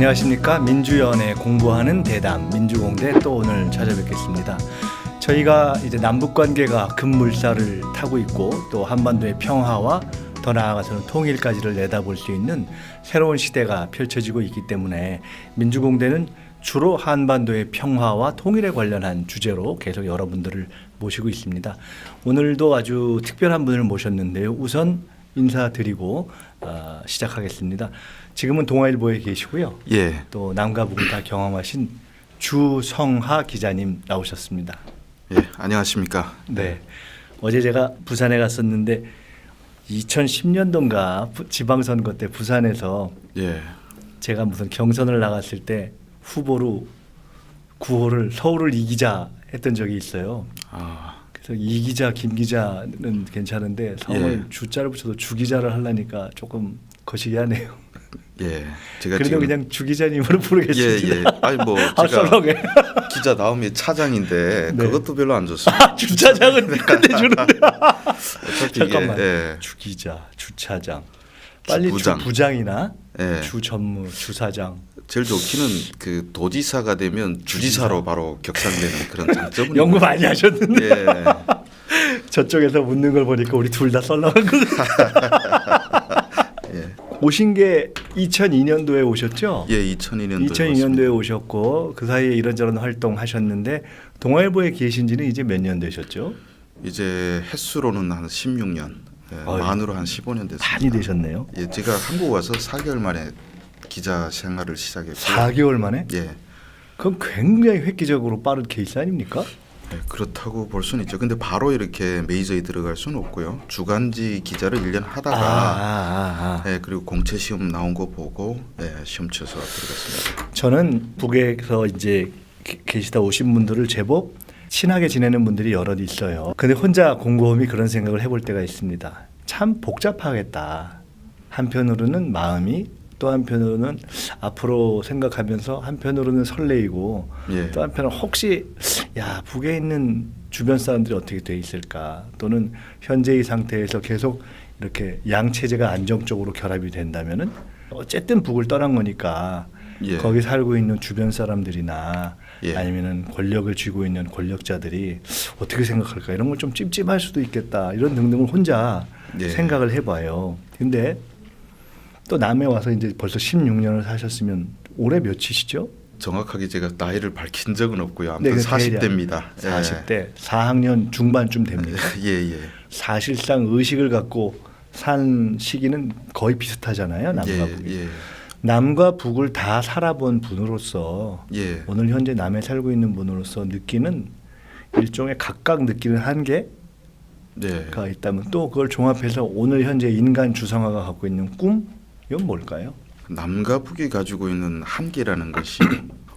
안녕하십니까. 민주연애 공부하는 대담 민주공대 또 오늘 찾아뵙겠습니다. 저희가 이제 남북관계가 급물살을 타고 있고 또 한반도의 평화와 더 나아가서는 통일까지를 내다볼 수 있는 새로운 시대가 펼쳐지고 있기 때문에 민주공대는 주로 한반도의 평화와 통일에 관련한 주제로 계속 여러분들을 모시고 있습니다. 오늘도 아주 특별한 분을 모셨는데요. 우선 인사드리고 시작하겠습니다. 지금은 동아일보에 계시고요. 예. 또 남과 북을 다 경험하신 주성하 기자님 나오셨습니다. 예, 안녕하십니까. 네. 어제 제가 부산에 갔었는데 2010년도인가 지방선거 때 부산에서 예. 제가 무슨 경선을 나갔을 때 후보로 구호를 서울을 이기자 했던 적이 있어요. 그래서 이기자 김기자는 괜찮은데 서울 주자를 붙여도 주기자를 하려니까 조금 거시기 하네요. 예. 제가 그래도 지금 그냥 주기자님으로 부르겠습니다. 예, 예. 아니 뭐 제가 썰렁해. 기자 다음에 차장인데 네. 그것도 별로 안 좋습니다. 주차장은 끝내주는데. 어차피 잠깐만. 이게 예. 주기자, 주차장. 빨리 주부장. 주부장이나 예. 주전무, 주사장. 제일 좋기는 그 도지사가 되면 주지사로 바로 격상되는 그런 장점은 연구 많이 하셨는데. 예. 저쪽에서 묻는 걸 보니까 우리 둘 다 썰렁한 거 같아요. 예. 오신 게 2002년도에 오셨죠? 예, 2002년도에 2002년도에 오셨고 그 사이에 이런저런 활동하셨는데 동아일보에 계신 지는 이제 몇 년 되셨죠? 이제 횟수로는 한 16년, 예, 만으로 한 15년 됐습니다. 많이 되셨네요. 예, 제가 한국 와서 4개월 만에 기자 생활을 시작했고요. 4개월 만에? 예. 그럼 굉장히 획기적으로 빠른 케이스 아닙니까? 네, 그렇다고 볼 수는 있죠. 근데 바로 이렇게 메이저에 들어갈 수는 없고요. 주간지 기자를 1년 하다가 네, 그리고 공채 시험 나온 거 보고 네, 시험 쳐서 들어갔습니다. 저는 북에서 이제 계시다 오신 분들을 제법 친하게 지내는 분들이 여럿 있어요. 근데 혼자 곰곰이 그런 생각을 해볼 때가 있습니다. 참 복잡하겠다. 한편으로는 마음이 또 한편으로는 앞으로 생각하면서 한편으로는 설레이고 예. 또 한편으로는 혹시 야 북에 있는 주변 사람들이 어떻게 돼 있을까 또는 현재의 상태에서 계속 이렇게 양체제가 안정적으로 결합이 된다면은 어쨌든 북을 떠난 거니까 예. 거기 살고 있는 주변 사람들이나 예. 아니면은 권력을 쥐고 있는 권력자들이 어떻게 생각할까 이런 걸 좀 찝찝할 수도 있겠다 이런 등등을 혼자 예. 생각을 해봐요. 근데 또 남해 와서 이제 벌써 16년을 사셨으면 올해 몇이시죠? 정확하게 제가 나이를 밝힌 적은 없고요. 네, 아무튼 그 40대입니다. 40대 4학년 중반쯤 됩니다. 예, 예. 사실상 의식을 갖고 산 시기는 거의 비슷하잖아요. 남과 예, 북이. 예. 남과 북을 다 살아본 분으로서 예. 오늘 현재 남해 살고 있는 분으로서 느끼는 일종의 각각 느끼는 한계가 네. 있다면 또 그걸 종합해서 오늘 현재 인간 주성화가 갖고 있는 꿈 이건 뭘까요? 남과 북이 가지고 있는 한계라는 것이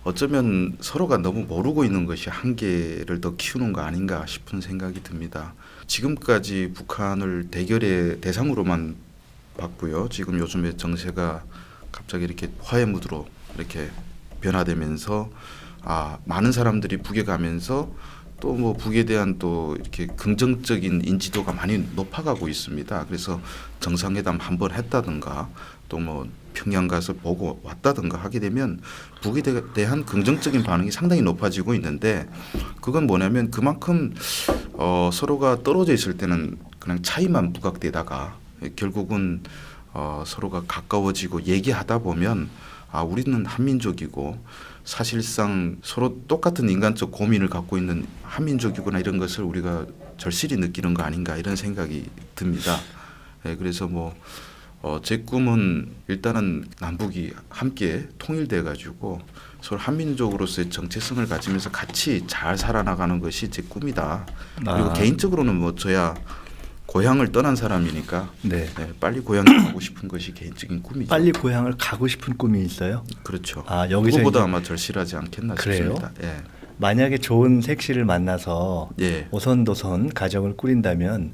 어쩌면 서로가 너무 모르고 있는 것이 한계를 더 키우는 거 아닌가 싶은 생각이 듭니다. 지금까지 북한을 대결의 대상으로만 봤고요. 지금 요즘에 정세가 갑자기 이렇게 화해 무드로 이렇게 변화되면서 많은 사람들이 북에 가면서 또 뭐 북에 대한 또 이렇게 긍정적인 인지도가 많이 높아가고 있습니다. 그래서 정상회담 한 번 했다든가 또 뭐 평양 가서 보고 왔다든가 하게 되면 북에 대한 긍정적인 반응이 상당히 높아지고 있는데 그건 뭐냐면 그만큼 서로가 떨어져 있을 때는 그냥 차이만 부각되다가 결국은 서로가 가까워지고 얘기하다 보면 우리는 한민족이고 사실상 서로 똑같은 인간적 고민을 갖고 있는 한민족이구나 이런 것을 우리가 절실히 느끼는 거 아닌가 이런 생각이 듭니다. 네, 그래서 제 꿈은 일단은 남북이 함께 통일돼 가지고 서로 한민족으로서의 정체성을 가지면서 같이 잘 살아나가는 것이 제 꿈이다. 그리고 개인적으로는 저야 고향을 떠난 사람이니까 네. 빨리 고향에 가고 싶은 것이 개인적인 꿈이죠. 빨리 고향을 가고 싶은 꿈이 있어요? 그렇죠. 여기서 그거보다 아마 절실하지 않겠나 그래요? 싶습니다. 예. 만약에 좋은 색시를 만나서 예. 오손도손 가정을 꾸린다면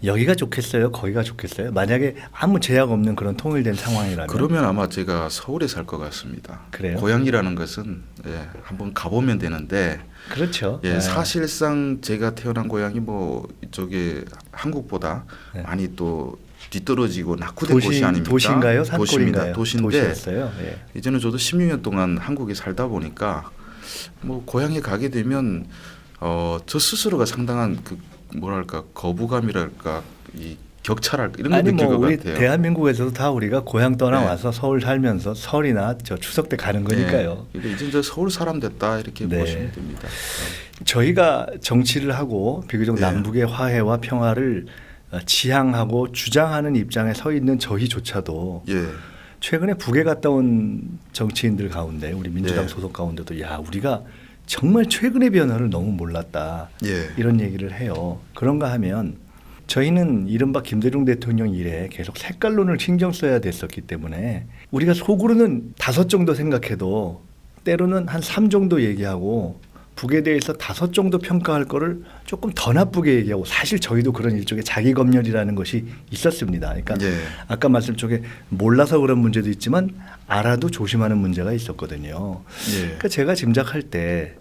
여기가 좋겠어요? 거기가 좋겠어요? 만약에 아무 제약 없는 그런 통일된 상황이라면 그러면 아마 제가 서울에 살 것 같습니다. 그래요? 고향이라는 것은 한번 가보면 되는데 그렇죠. 사실상 제가 태어난 고향이 이쪽에 한국보다 네. 많이 또 뒤떨어지고 낙후된 곳이 아닙니까? 도시인가요? 도시입니다. 산골인가요? 도시인데 도시였어요. 예. 이제는 저도 16년 동안 한국에 살다 보니까 뭐 고향에 가게 되면 저 스스로가 상당한 그 뭐랄까 거부감이랄까 이 격차랄까 이런 걸 아니 느낄 뭐 것 우리 같아요. 대한민국에서도 다 우리가 고향 떠나 네. 와서 서울 살면서 설이나 저 추석 때 가는 거니까요. 네. 이제 저 서울 사람 됐다 이렇게 네. 보시면 됩니다. 저희가 정치를 하고 비교적 예. 남북의 화해와 평화를 지향하고 주장하는 입장에 서 있는 저희조차도 예, 최근에 북에 갔다 온 정치인들 가운데 우리 민주당 예. 소속 가운데도 야 우리가 정말 최근의 변화를 너무 몰랐다 예, 이런 얘기를 해요. 그런가 하면 저희는 이른바 김대중 대통령 이래 계속 색깔론을 신경 써야 됐었기 때문에 우리가 속으로는 5 정도 생각해도 때로는 한 3 정도 얘기하고 북에 대해서 5 정도 평가할 거를 조금 더 나쁘게 얘기하고 사실 저희도 그런 일종의 자기 검열이라는 것이 있었습니다. 그러니까 예, 아까 말씀 쪽에 몰라서 그런 문제도 있지만 알아도 조심하는 문제가 있었거든요. 예, 그러니까 제가 짐작할 때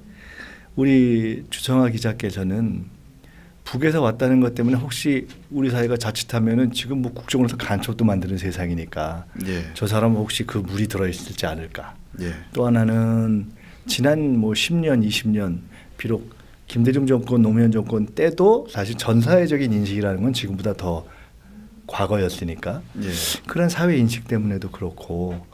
우리 주청아 기자께서는 북에서 왔다는 것 때문에 혹시 우리 사회가 자칫하면은 지금 뭐 국정원에서 간첩도 만드는 세상이니까 예, 저 사람은 혹시 그 물이 들어있을지 않을까. 예, 또 하나는 지난 뭐 10년, 20년 비록 김대중 정권, 노무현 정권 때도 사실 전 사회적인 인식이라는 건 지금보다 더 과거였으니까 예, 그런 사회 인식 때문에도 그렇고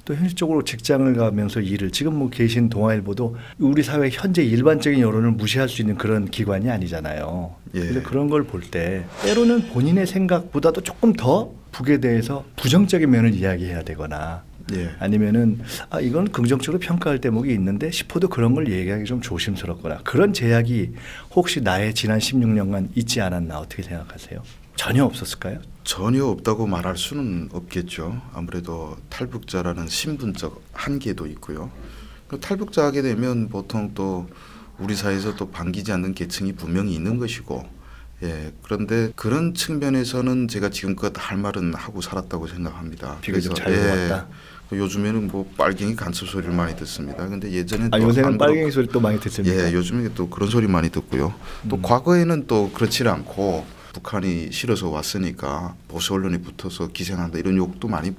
또 현실적으로 직장을 가면서 일을 지금 뭐 계신 동아일보도 우리 사회 현재 일반적인 여론을 무시할 수 있는 그런 기관이 아니잖아요. 예. 그래서 그런 걸 볼 때 때로는 본인의 생각보다도 조금 더 북에 대해서 부정적인 면을 이야기해야 되거나 예, 아니면은 아 이건 긍정적으로 평가할 대목이 있는데 싶어도 그런 걸 얘기하기 좀 조심스럽거나 그런 제약이 혹시 나의 지난 16년간 있지 않았나 어떻게 생각하세요? 전혀 없었을까요? 전혀 없다고 말할 수는 없겠죠. 아무래도 탈북자라는 신분적 한계도 있고요. 탈북자 하게 되면 보통 또 우리 사회에서 또 반기지 않는 계층이 분명히 있는 것이고, 예, 그런데 그런 측면에서는 제가 지금껏 할 말은 하고 살았다고 생각합니다. 비교적 잘 예, 보았다. 요즘에는 뭐 빨갱이 간첩 소리를 많이 듣습니다. 근데 예전에 아 또 요새는 안 빨갱이 소리 또 많이 듣습니까? 예, 요즘에 또 그런 소리 많이 듣고요. 또 과거에는 또 그렇지 않고 북한이 싫어서 왔으니까 보수 언론이 붙어서 기생한다 이런 욕도 많이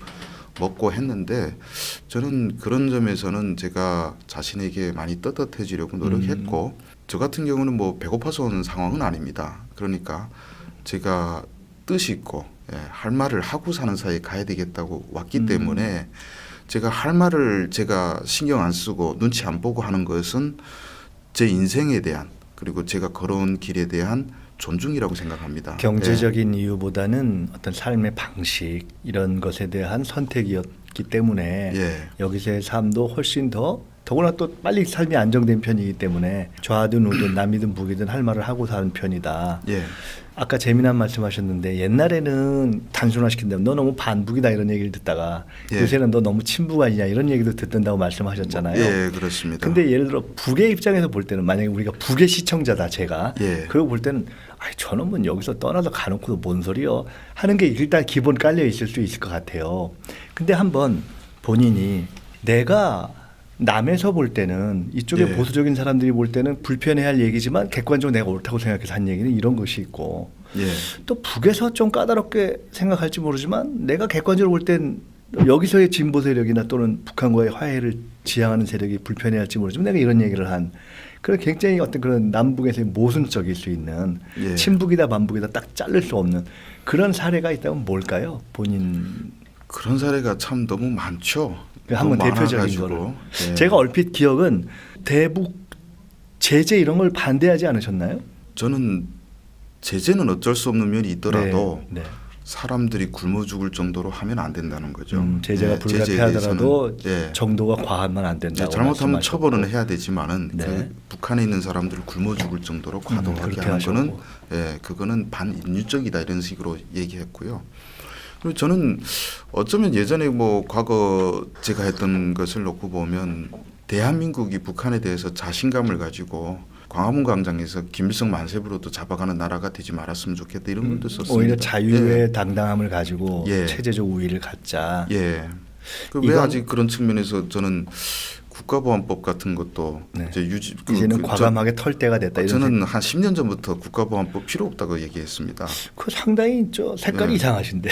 먹고 했는데 저는 그런 점에서는 제가 자신에게 많이 떳떳해지려고 노력했고 저 같은 경우는 뭐 배고파서 오는 상황은 아닙니다. 그러니까 제가 뜻이 있고 예, 할 말을 하고 사는 사이에 가야 되겠다고 왔기 때문에 제가 할 말을 제가 신경 안 쓰고 눈치 안 보고 하는 것은 제 인생에 대한 그리고 제가 걸어온 길에 대한 존중이라고 생각합니다. 경제적인 이유보다는 어떤 삶의 방식 이런 것에 대한 선택이었기 때문에 예, 여기서의 삶도 훨씬 더구나 또 빨리 삶이 안정된 편이기 때문에 좌든 우든 남이든 북이든 할 말을 하고 사는 편이다. 예, 아까 재미난 말씀하셨는데 옛날에는 단순화시킨다면 너 너무 반북이다 이런 얘기를 듣다가 예. 요새는 너 너무 친북 아니냐 이런 얘기도 듣는다고 말씀하셨잖아요. 예, 그렇습니다. 근데 예를 들어 북의 입장에서 볼 때는 만약에 우리가 북의 시청자다 제가 예. 그걸 볼 때는 아이 저놈은 여기서 떠나서 가놓고도 뭔 소리요 하는 게 일단 기본 깔려 있을 수 있을 것 같아요. 근데 한번 본인이 내가 남에서 볼 때는 이쪽에 예. 보수적인 사람들이 볼 때는 불편해할 얘기지만 객관적으로 내가 옳다고 생각해서 한 얘기는 이런 것이 있고 예, 또 북에서 좀 까다롭게 생각할지 모르지만 내가 객관적으로 볼 땐 여기서의 진보 세력이나 또는 북한과의 화해를 지향하는 세력이 불편해할지 모르지만 내가 이런 얘기를 한 그런 굉장히 어떤 그런 남북에서의 모순적일 수 있는 예. 친북이다 반북이다 딱 자를 수 없는 그런 사례가 있다면 뭘까요? 본인 그런 사례가 참 너무 많죠. 한번 너무 대표적인 많아가지고. 거를 예. 제가 얼핏 기억은 대북 제재 이런 걸 반대하지 않으셨나요? 저는 제재는 어쩔 수 없는 면이 있더라도 네, 네. 사람들이 굶어 죽을 정도로 하면 안 된다는 거죠. 제재가 예, 제재에 불가피하더라도 대해서는, 예. 정도가 과하면 안 된다고 잘못하면 말씀하셨고. 처벌은 해야 되지만은 네. 그 북한에 있는 사람들을 굶어 죽을 정도로 과도하게 그렇게 하는 거는 하셨고. 예, 그거는 반인륜적이다 이런 식으로 얘기했고요. 그리고 저는 어쩌면 예전에 뭐 과거 제가 했던 것을 놓고 보면 대한민국이 북한에 대해서 자신감을 가지고 광화문 광장에서 김일성 만세부로도 잡아가는 나라가 되지 말았으면 좋겠다 이런 것도 썼습니다. 오히려 자유의 예. 당당함을 가지고 예. 체제적 우위를 갖자. 예. 왜 이건- 아직 그런 측면에서 저는 국가보안법 같은 것도 네. 이제 유지 이제는 과감하게 털 때가 됐다. 이런 저는 한 10년 전부터 국가보안법 필요 없다고 얘기했습니다. 그 상당히 저 색깔이 네. 이상하신데.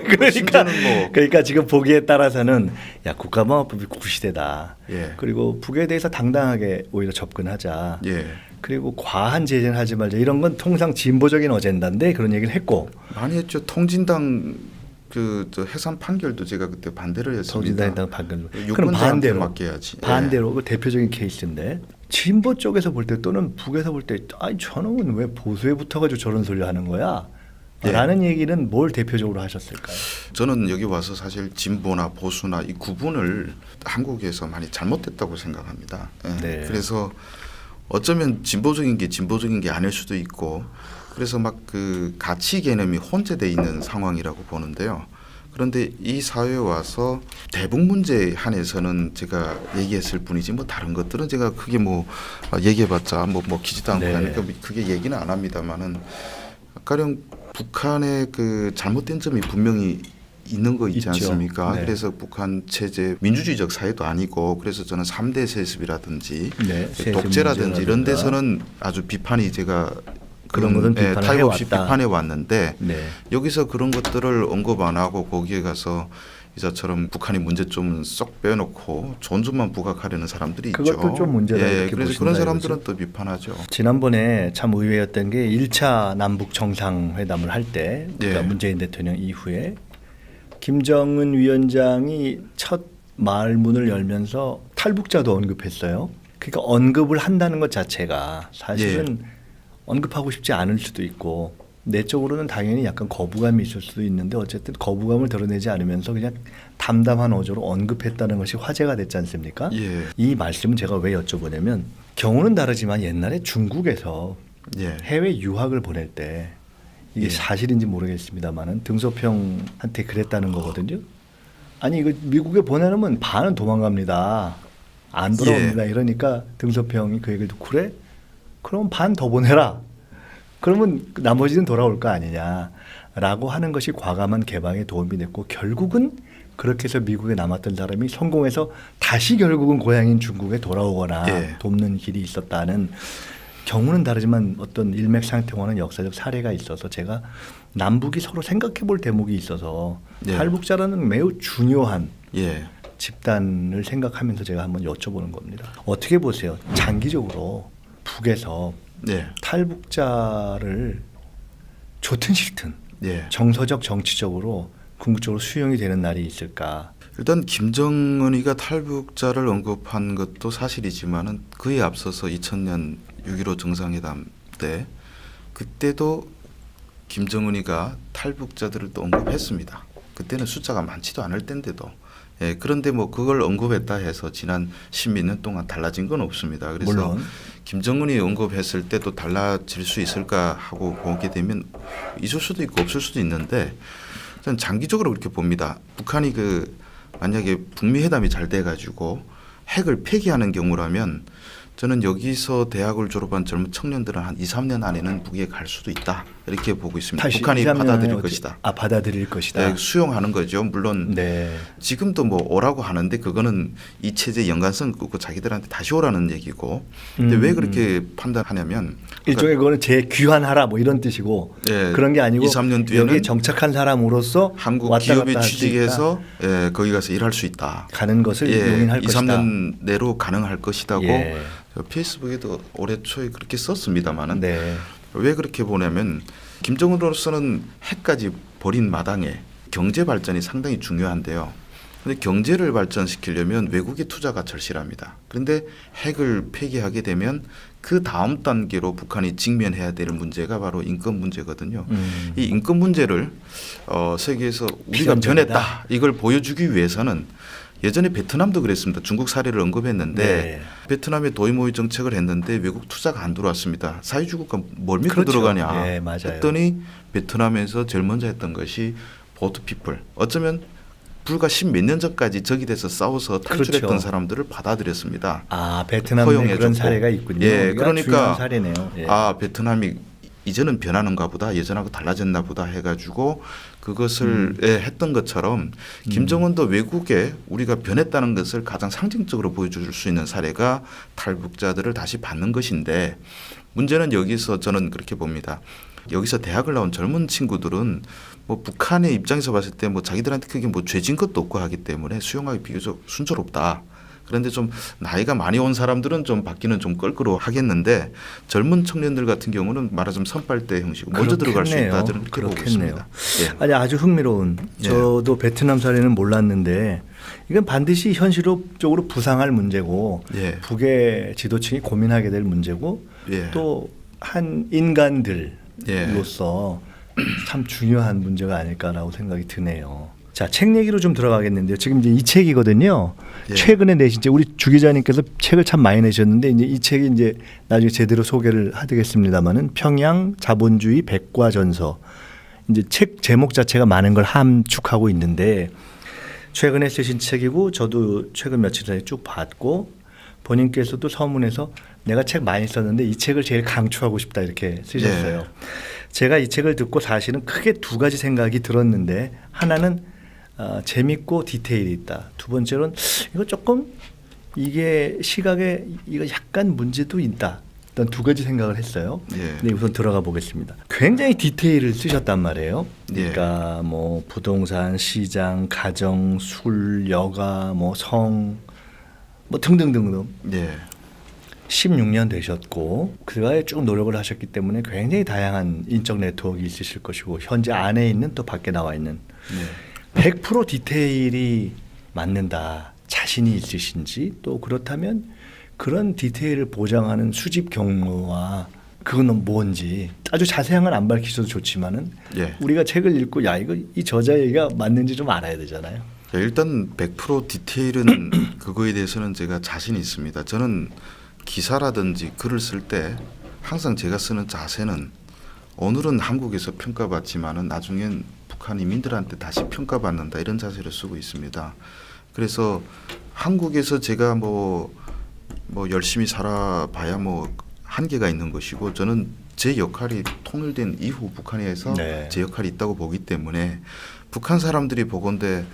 그러니까 심지어는 뭐 그러니까 지금 보기에 따라서는 야 국가보안법이 구시대다. 예. 그리고 북에 대해서 당당하게 오히려 접근하자. 예. 그리고 과한 제재는 하지 말자. 이런 건 통상 진보적인 어젠다인데 그런 얘기를 했고. 많이 했죠. 통진당 저 해산 판결도 제가 그때 반대를 했습니다. 통진당에다가 방금. 그럼 유권자한테 반대로 맡겨야지. 반대로 그 대표적인 케이스인데 진보 쪽에서 볼 때 또는 북에서 볼 때 아니 저놈은 왜 보수에 붙어가지고 저런 소리 하는 거야? 예. 라는 얘기는 뭘 대표적으로 하셨을까요? 저는 여기 와서 사실 진보나 보수나 이 구분을 한국에서 많이 잘못됐다고 생각합니다. 예. 네. 그래서 어쩌면 진보적인 게 아닐 수도 있고 그래서 막 그 가치 개념이 혼재돼 있는 상황이라고 보는데요. 그런데 이 사회에 와서 대북 문제에 한해서는 제가 얘기했을 뿐이지 뭐 다른 것들은 제가 크게 뭐 얘기해봤자 뭐 먹히지도 않고 네. 하니까 그게 얘기는 안 합니다만은 가령 북한의 그 잘못된 점이 분명히 있는 거 있지 있죠. 않습니까? 네. 그래서 북한 체제 민주주의적 사회도 아니고 그래서 저는 3대 세습이라든지 네, 세습 독재라든지 이런 문제라든가. 데서는 아주 비판이 제가 그런 것은 비판을 타협 없이 해왔다. 비판해 왔는데 네. 여기서 그런 것들을 언급 안 하고 거기에 가서 이자처럼 북한이 문제점은 쏙 빼놓고 존중만 부각하려는 사람들이 있죠. 그것도 좀 문제다 이렇게 그래서 보신다 그런 사람들은 이거죠? 또 비판하죠. 지난번에 참 의외였던 게 1차 남북 정상회담을 할 때 그러니까 예. 문재인 대통령 이후에 김정은 위원장이 첫 말문을 열면서 탈북자도 언급했어요. 그러니까 언급을 한다는 것 자체가 사실은 언급하고 싶지 않을 수도 있고 내적으로는 당연히 약간 거부감이 있을 수도 있는데 어쨌든 거부감을 드러내지 않으면서 그냥 담담한 어조로 언급했다는 것이 화제가 됐지 않습니까? 예. 이 말씀은 제가 왜 여쭤보냐면 경우는 다르지만 옛날에 중국에서 예. 해외 유학을 보낼 때 이게 예. 사실인지 모르겠습니다만은 등소평한테 그랬다는 거거든요. 아니 이거 미국에 보내놓으면 반은 도망갑니다. 안 돌아옵니다. 이러니까 등소평이 그 얘기를 듣고 그래? 그럼 반 더 보내라. 그러면 나머지는 돌아올 거 아니냐라고 하는 것이 과감한 개방에 도움이 됐고 결국은 그렇게 해서 미국에 남았던 사람이 성공해서 다시 결국은 고향인 중국에 돌아오거나 예. 돕는 길이 있었다는 경우는 다르지만 어떤 일맥상통하는 역사적 사례가 있어서 제가 남북이 서로 생각해 볼 대목이 있어서 예. 탈북자라는 매우 중요한 예. 집단을 생각하면서 제가 한번 여쭤보는 겁니다. 어떻게 보세요? 장기적으로 북에서 예. 탈북자를 좋든 싫든 예. 정서적 정치적으로 궁극적으로 수용이 되는 날이 있을까? 일단 김정은이가 탈북자를 언급한 것도 사실이지만은 그에 앞서서 2000년 6.15 정상회담 때 그때도 김정은이가 탈북자들을 또 언급했습니다. 그때는 숫자가 많지도 않을 때인데도 예, 그런데 뭐 그걸 언급했다 해서 지난 십몇 년 동안 달라진 건 없습니다. 그래서 물론 김정은이 언급했을 때 또 달라질 수 있을까 하고 보게 되면 있을 수도 있고 없을 수도 있는데 저는 장기적으로 그렇게 봅니다. 북한이 그 만약에 북미 회담이 잘 돼가지고 핵을 폐기하는 경우라면 저는 여기서 대학을 졸업한 젊은 청년들은 한 2, 3년 안에는 북에 갈 수도 있다 이렇게 보고 있습니다. 다시 북한이 2, 3년 받아들일 안에 것이다. 받아들일 것이다. 네, 수용하는 거죠. 물론 네. 지금도 뭐 오라고 하는데 그거는 이 체제 연관성 끊고 자기들한테 다시 오라는 얘기고. 근데 왜 그렇게 판단하냐면 일종의 그거는 재귀환하라 뭐 이런 뜻이고 예, 그런 게 아니고 2, 3년 뒤에는 여기에 정착한 사람으로서 한국 왔다 기업에 갔다 할수 취직해서 예, 거기 가서 일할 수 있다. 가는 것을 용인할 2, 것이다. 3년 내로 가능할 것이다고 예. 페이스북에도 올해 초에 그렇게 썼습니다만은 네. 왜 그렇게 보냐면 김정은으로서는 핵까지 버린 마당에 경제 발전이 상당히 중요한데요. 그런데 경제를 발전시키려면 외국의 투자가 절실합니다. 그런데 핵을 폐기하게 되면 그 다음 단계로 북한이 직면해야 될 문제가 바로 인권 문제거든요. 이 인권 문제를 세계에서 우리가 비관적이다. 변했다 이걸 보여주기 위해서는 예전에 베트남도 그랬습니다. 중국 사례를 언급했는데 네. 베트남에 도이모이 정책을 했는데 외국 투자가 안 들어왔습니다. 사회주의국가 뭘 믿고 그렇죠. 들어가냐 네, 맞아요. 했더니 베트남에서 제일 먼저 했던 것이 보트피플. 어쩌면 불과 10몇 년 전까지 적이 돼서 싸워서 탈출했던 그렇죠. 사람들을 받아들였습니다. 아 베트남에 허용해줬고. 그런 사례가 있군요. 예, 중요한 그러니까 사례네요. 예. 아 베트남이 이제는 변하는가 보다, 예전하고 달라졌나 보다 해가지고 그것을 했던 것처럼 김정은도 외국에 우리가 변했다는 것을 가장 상징적으로 보여줄 수 있는 사례가 탈북자들을 다시 받는 것인데, 문제는 여기서 저는 그렇게 봅니다. 여기서 대학을 나온 젊은 친구들은 뭐 북한의 입장에서 봤을 때 뭐 자기들한테 크게 뭐 죄진 것도 없고 하기 때문에 수용하기 비교적 순조롭다. 그런데 좀 나이가 많이 온 사람들은 좀 받기는 좀 껄끄러워 하겠는데, 젊은 청년들 같은 경우는 말하자면 선발대 형식 먼저 들어갈 수 있다, 저는 그렇게 보고 있습니다. 예. 아니, 아주 흥미로운. 예. 저도 베트남 사례는 몰랐는데 이건 반드시 현실적으로 부상할 문제고 예. 북의 지도층이 고민하게 될 문제고 예. 또 한 인간들로서 참 중요한 문제가 아닐까라고 생각이 드네요. 자, 책 얘기로 좀 들어가겠는데요. 지금 이제 이 책이거든요. 예. 최근에 내신 책, 우리 주 기자님께서 책을 참 많이 내셨는데 이제 이 책이 이제 나중에 제대로 소개를 하겠습니다만은 평양 자본주의 백과전서. 이제 책 제목 자체가 많은 걸 함축하고 있는데 최근에 쓰신 책이고 저도 최근 며칠 사이에 쭉 봤고 본인께서도 서문에서 내가 책 많이 썼는데 이 책을 제일 강추하고 싶다 이렇게 쓰셨어요. 네. 제가 이 책을 듣고 사실은 크게 두 가지 생각이 들었는데 하나는 재밌고 디테일이 있다. 두 번째로는 이거 조금 이게 시각에 이거 약간 문제도 있다. 일단 두 가지 생각을 했어요. 예. 네, 우선 들어가 보겠습니다. 굉장히 디테일을 쓰셨단 말이에요. 예. 그러니까 뭐 부동산, 시장, 가정, 술, 여가, 뭐 성, 뭐 등등등등. 예. 16년 되셨고 그가에 쭉 노력을 하셨기 때문에 굉장히 다양한 인적 네트워크가 있으실 것이고 현재 안에 있는 또 밖에 나와 있는 예. 100% 디테일이 맞는다. 자신이 있으신지 또 그렇다면 그런 디테일을 보장하는 수집 경로와 그거는 뭔지 아주 자세한 건 안 밝히셔도 좋지만은 예. 우리가 책을 읽고 야 이거 이 저자 얘기가 맞는지 좀 알아야 되잖아요. 일단 100% 디테일은 그거에 대해서는 제가 자신이 있습니다. 저는 기사라든지 글을 쓸 때 항상 제가 쓰는 자세는 오늘은 한국에서 평가받지만은 나중엔 북한 이민들한테 다시 평가받는다, 이런 자세를 쓰고 있습니다. 그래서 한국에서 제가 뭐 열심히 살아봐야 뭐 한계가 있는 것이고, 저는 제 역할이 통일된 이후 북한에서 네. 제 역할이 있다고 보기 때문에 북한 사람들이 보건대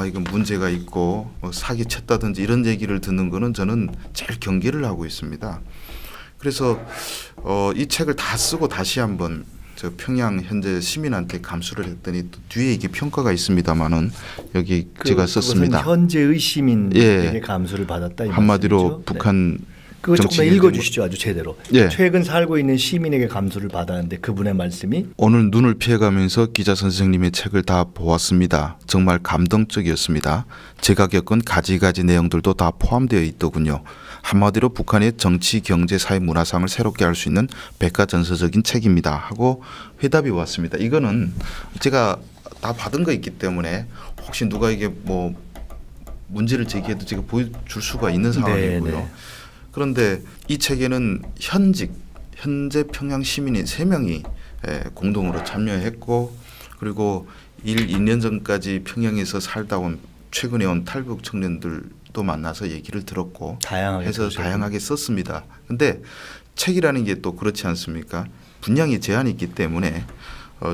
이건 문제가 있고 뭐 사기쳤다든지 이런 얘기를 듣는 거는 저는 제일 경계를 하고 있습니다. 그래서 이 책을 다 쓰고 다시 한번 저 평양 현재 시민한테 감수를 했더니 또 뒤에 이게 평가가 있습니다만은 여기 제가 썼습니다. 현재의 시민에게 예. 감수를 받았다 이 한마디로 말씀이죠? 북한 네. 그거 조금 정치 읽어주시죠. 아주 제대로. 예. 최근 살고 있는 시민에게 감수를 받았는데 그분의 말씀이 오늘 눈을 피해가면서 기자 선생님의 책을 다 보았습니다. 정말 감동적이었습니다. 제가 겪은 가지가지 내용들도 다 포함되어 있더군요. 한마디로 북한의 정치, 경제, 사회, 문화상을 새롭게 할 수 있는 백과전서적인 책입니다 하고 회답이 왔습니다. 이거는 제가 다 받은 거 있기 때문에 혹시 누가 이게 뭐 문제를 제기해도 제가 보여줄 수가 있는 상황이고요. 네. 그런데 이 책에는 현재 평양 시민인 3명이 공동으로 참여했고, 그리고 2년 전까지 평양에서 살다 온 최근에 온 탈북 청년들도 만나서 얘기를 들었고 해서 다양하게 썼습니다. 근데 책이라는 게 또 그렇지 않습니까? 분량이 제한이 있기 때문에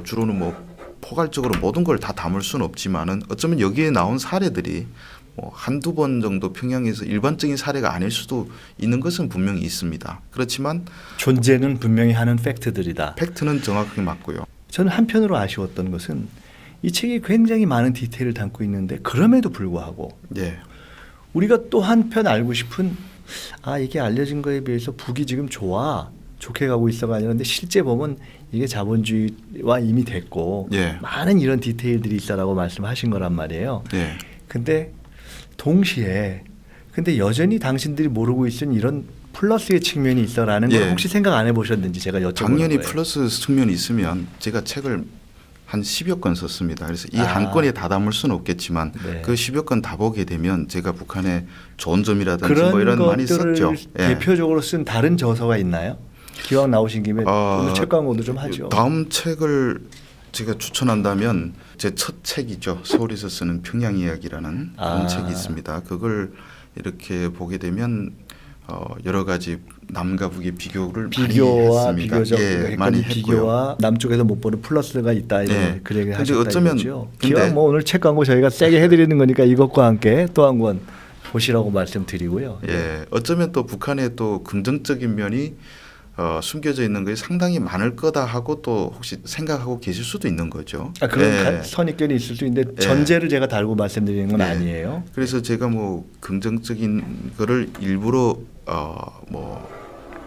주로는 뭐 포괄적으로 모든 걸 다 담을 수는 없지만은 어쩌면 여기에 나온 사례들이 뭐 한두 번 정도 평양에서 일반적인 사례가 아닐 수도 있는 것은 분명히 있습니다. 그렇지만 존재는 분명히 하는 팩트들이다. 팩트는 정확하게 맞고요. 저는 한편으로 아쉬웠던 것은 이 책이 굉장히 많은 디테일을 담고 있는데 그럼에도 불구하고 예. 우리가 또 한편 알고 싶은 이게 알려진 거에 비해서 북이 지금 좋게 가고 있어가 아니라 근데 실제 보면 이게 자본주의와 이미 됐고 예. 많은 이런 디테일들이 있다라고 말씀하신 거란 말이에요. 예. 근데 동시에 근데 여전히 당신들이 모르고 있는 이런 플러스의 측면이 있어라는 걸 예. 혹시 생각 안 해보셨는지 제가 여쭤보는 당연히 거예요. 플러스 측면이 있으면 제가 책을 한 10여 권 썼습니다. 그래서 이 한 건에 다 담을 수는 없겠지만 네. 그 10여 건 다 보게 되면 제가 북한의 좋은 점이라든지 그런 뭐 이런 많이 것들을 썼죠. 예. 대표적으로 쓴 다른 저서가 있나요? 기왕 나오신 김에 오늘 책 광고도 좀 하죠. 다음 책을 제가 추천한다면 제 첫 책이죠. 서울에서 쓰는 평양 이야기라는 그런 책이 있습니다. 그걸 이렇게 보게 되면 여러 가지 남과 북의 비교를 비교와 많이 했습니다. 비교적 예, 많이 했고요. 비교와 남쪽에서 못 보는 플러스가 있다 이런 네. 그 얘기를 근데 하셨다 어쩌면 이거죠. 근데- 기왕 뭐 오늘 책 광고 저희가 세게 해드리는 거니까 이것과 함께 또 한 권 보시라고 말씀드리고요. 예, 어쩌면 또 북한의 또 긍정적인 면이 숨겨져 있는 것이 상당히 많을 거다 하고 또 혹시 생각하고 계실 수도 있는 거죠. 아, 그런 예. 선입견이 있을 수 있는데 예. 전제를 제가 달고 말씀드리는 건 예. 아니에요. 그래서 제가 뭐 긍정적인 거를 일부러 뭐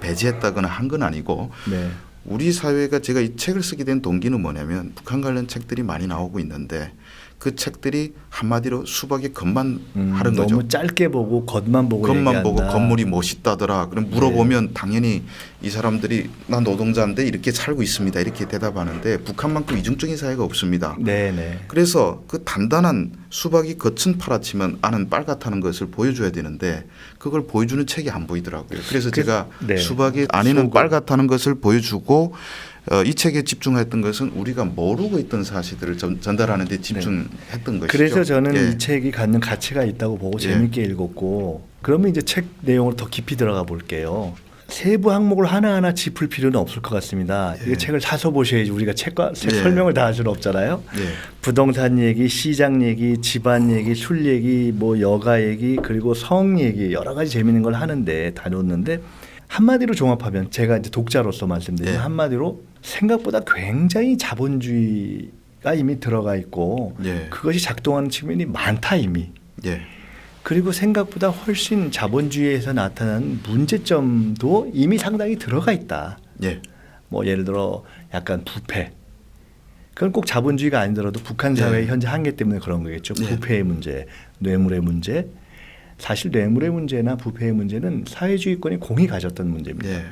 배제했다거나 한 건 아니고 네. 우리 사회가 제가 이 책을 쓰게 된 동기는 뭐냐면 북한 관련 책들이 많이 나오고 있는데 그 책들이 한마디로 수박의 겉만 하는 거죠. 너무 짧게 보고 겉만 보고 겉만 보고 얘기한다. 건물이 멋있다더라. 그럼 물어보면 당연히 이 사람들이 난 노동자인데 이렇게 살고 있습니다. 이렇게 대답하는데 북한만큼 이중적인 사회가 없습니다. 네네. 그래서 그 단단한 수박이 겉은 파랗지만 안은 빨갛다는 것을 보여줘야 되는데 그걸 보여주는 책이 안 보이더라고요. 그래서 제가 네. 수박의 안에는 속은. 빨갛다는 것을 보여주고 이 책에 집중했던 것은 우리가 모르고 있던 사실들을 전달하는 데 집중했던 것이죠. 그래서 저는 예. 이 책이 갖는 가치가 있다고 보고 예. 재밌게 읽었고 그러면 이제 책 내용으로 더 깊이 들어가 볼게요. 세부 항목을 하나하나 짚을 필요는 없을 것 같습니다. 예. 이 책을 사서 보셔야지 우리가 책 예. 설명을 다 할 수는 없잖아요. 예. 부동산 얘기, 시장 얘기, 집안 얘기, 술 얘기, 뭐 여가 얘기 그리고 성 얘기 여러 가지 재밌는 걸 하는데 다뤘는데 한마디로 종합하면 제가 이제 독자로서 말씀드리면 예. 한마디로 생각보다 굉장히 자본주의가 이미 들어가 있고 예. 그것이 작동하는 측면이 많다 이미. 예. 그리고 생각보다 훨씬 자본주의에서 나타나는 문제점도 이미 상당히 들어가 있다. 예. 뭐 예를 들어 약간 부패. 그건 꼭 자본주의가 아니더라도 북한 사회의 예. 현재 한계 때문에 그런 거겠죠. 예. 부패의 문제, 뇌물의 문제. 사실 뇌물의 문제나 부패의 문제는 사회주의권이 공히 가졌던 문제입니다. 예.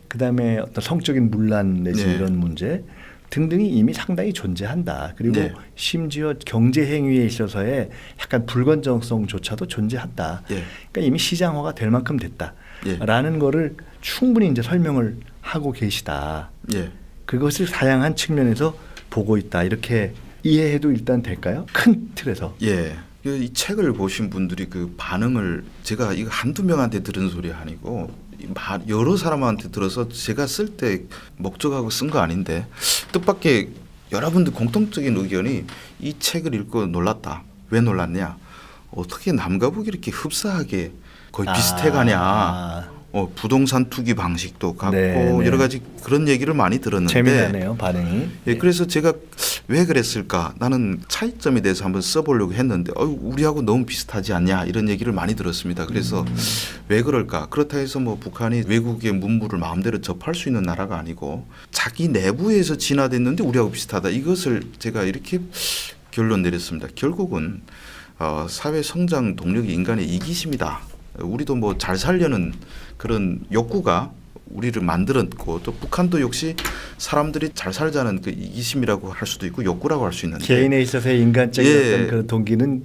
그다음에 어떤 성적인 문란 내지 네. 이런 문제 등등이 이미 상당히 존재한다. 그리고 네. 심지어 경제 행위에 있어서의 약간 불건전성조차도 존재한다. 예. 그러니까 이미 시장화가 될 만큼 예. 됐다라는 거를 충분히 이제 설명을 하고 계시다. 예. 그것을 다양한 측면에서 보고 있다. 이렇게 이해해도 일단 될까요? 큰 틀에서. 예. 이 책을 보신 분들이 그 반응을 제가 이거 한두 명한테 들은 소리 아니고 여러 사람한테 들어서 제가 쓸 때 목적하고 쓴 거 아닌데 뜻밖의 여러분들 공통적인 의견이 이 책을 읽고 놀랐다. 왜 놀랐냐? 어떻게 남과 북이 이렇게 흡사하게 거의 비슷해가냐? 부동산 투기 방식도 같고 네. 여러 가지 그런 얘기를 많이 들었는데 재미나네요 반응이. 예, 그래서 제가 왜 그랬을까? 나는 차이점에 대해서 한번 써보려고 했는데 우리하고 너무 비슷하지 않냐 이런 얘기를 많이 들었습니다. 그래서 왜 그럴까? 그렇다 해서 뭐 북한이 외국의 문물을 마음대로 접할 수 있는 나라가 아니고 자기 내부에서 진화됐는데 우리하고 비슷하다. 이것을 제가 이렇게 결론 내렸습니다. 결국은 사회 성장 동력이 인간의 이기심이다. 우리도 뭐 잘 살려는 그런 욕구가 우리를 만들었고 또 북한도 역시 사람들이 잘 살자는 그 이기심이라고 할 수도 있고 욕구라고 할 수 있는데 개인에 있어서의 인간적인 예. 어떤 그런 동기는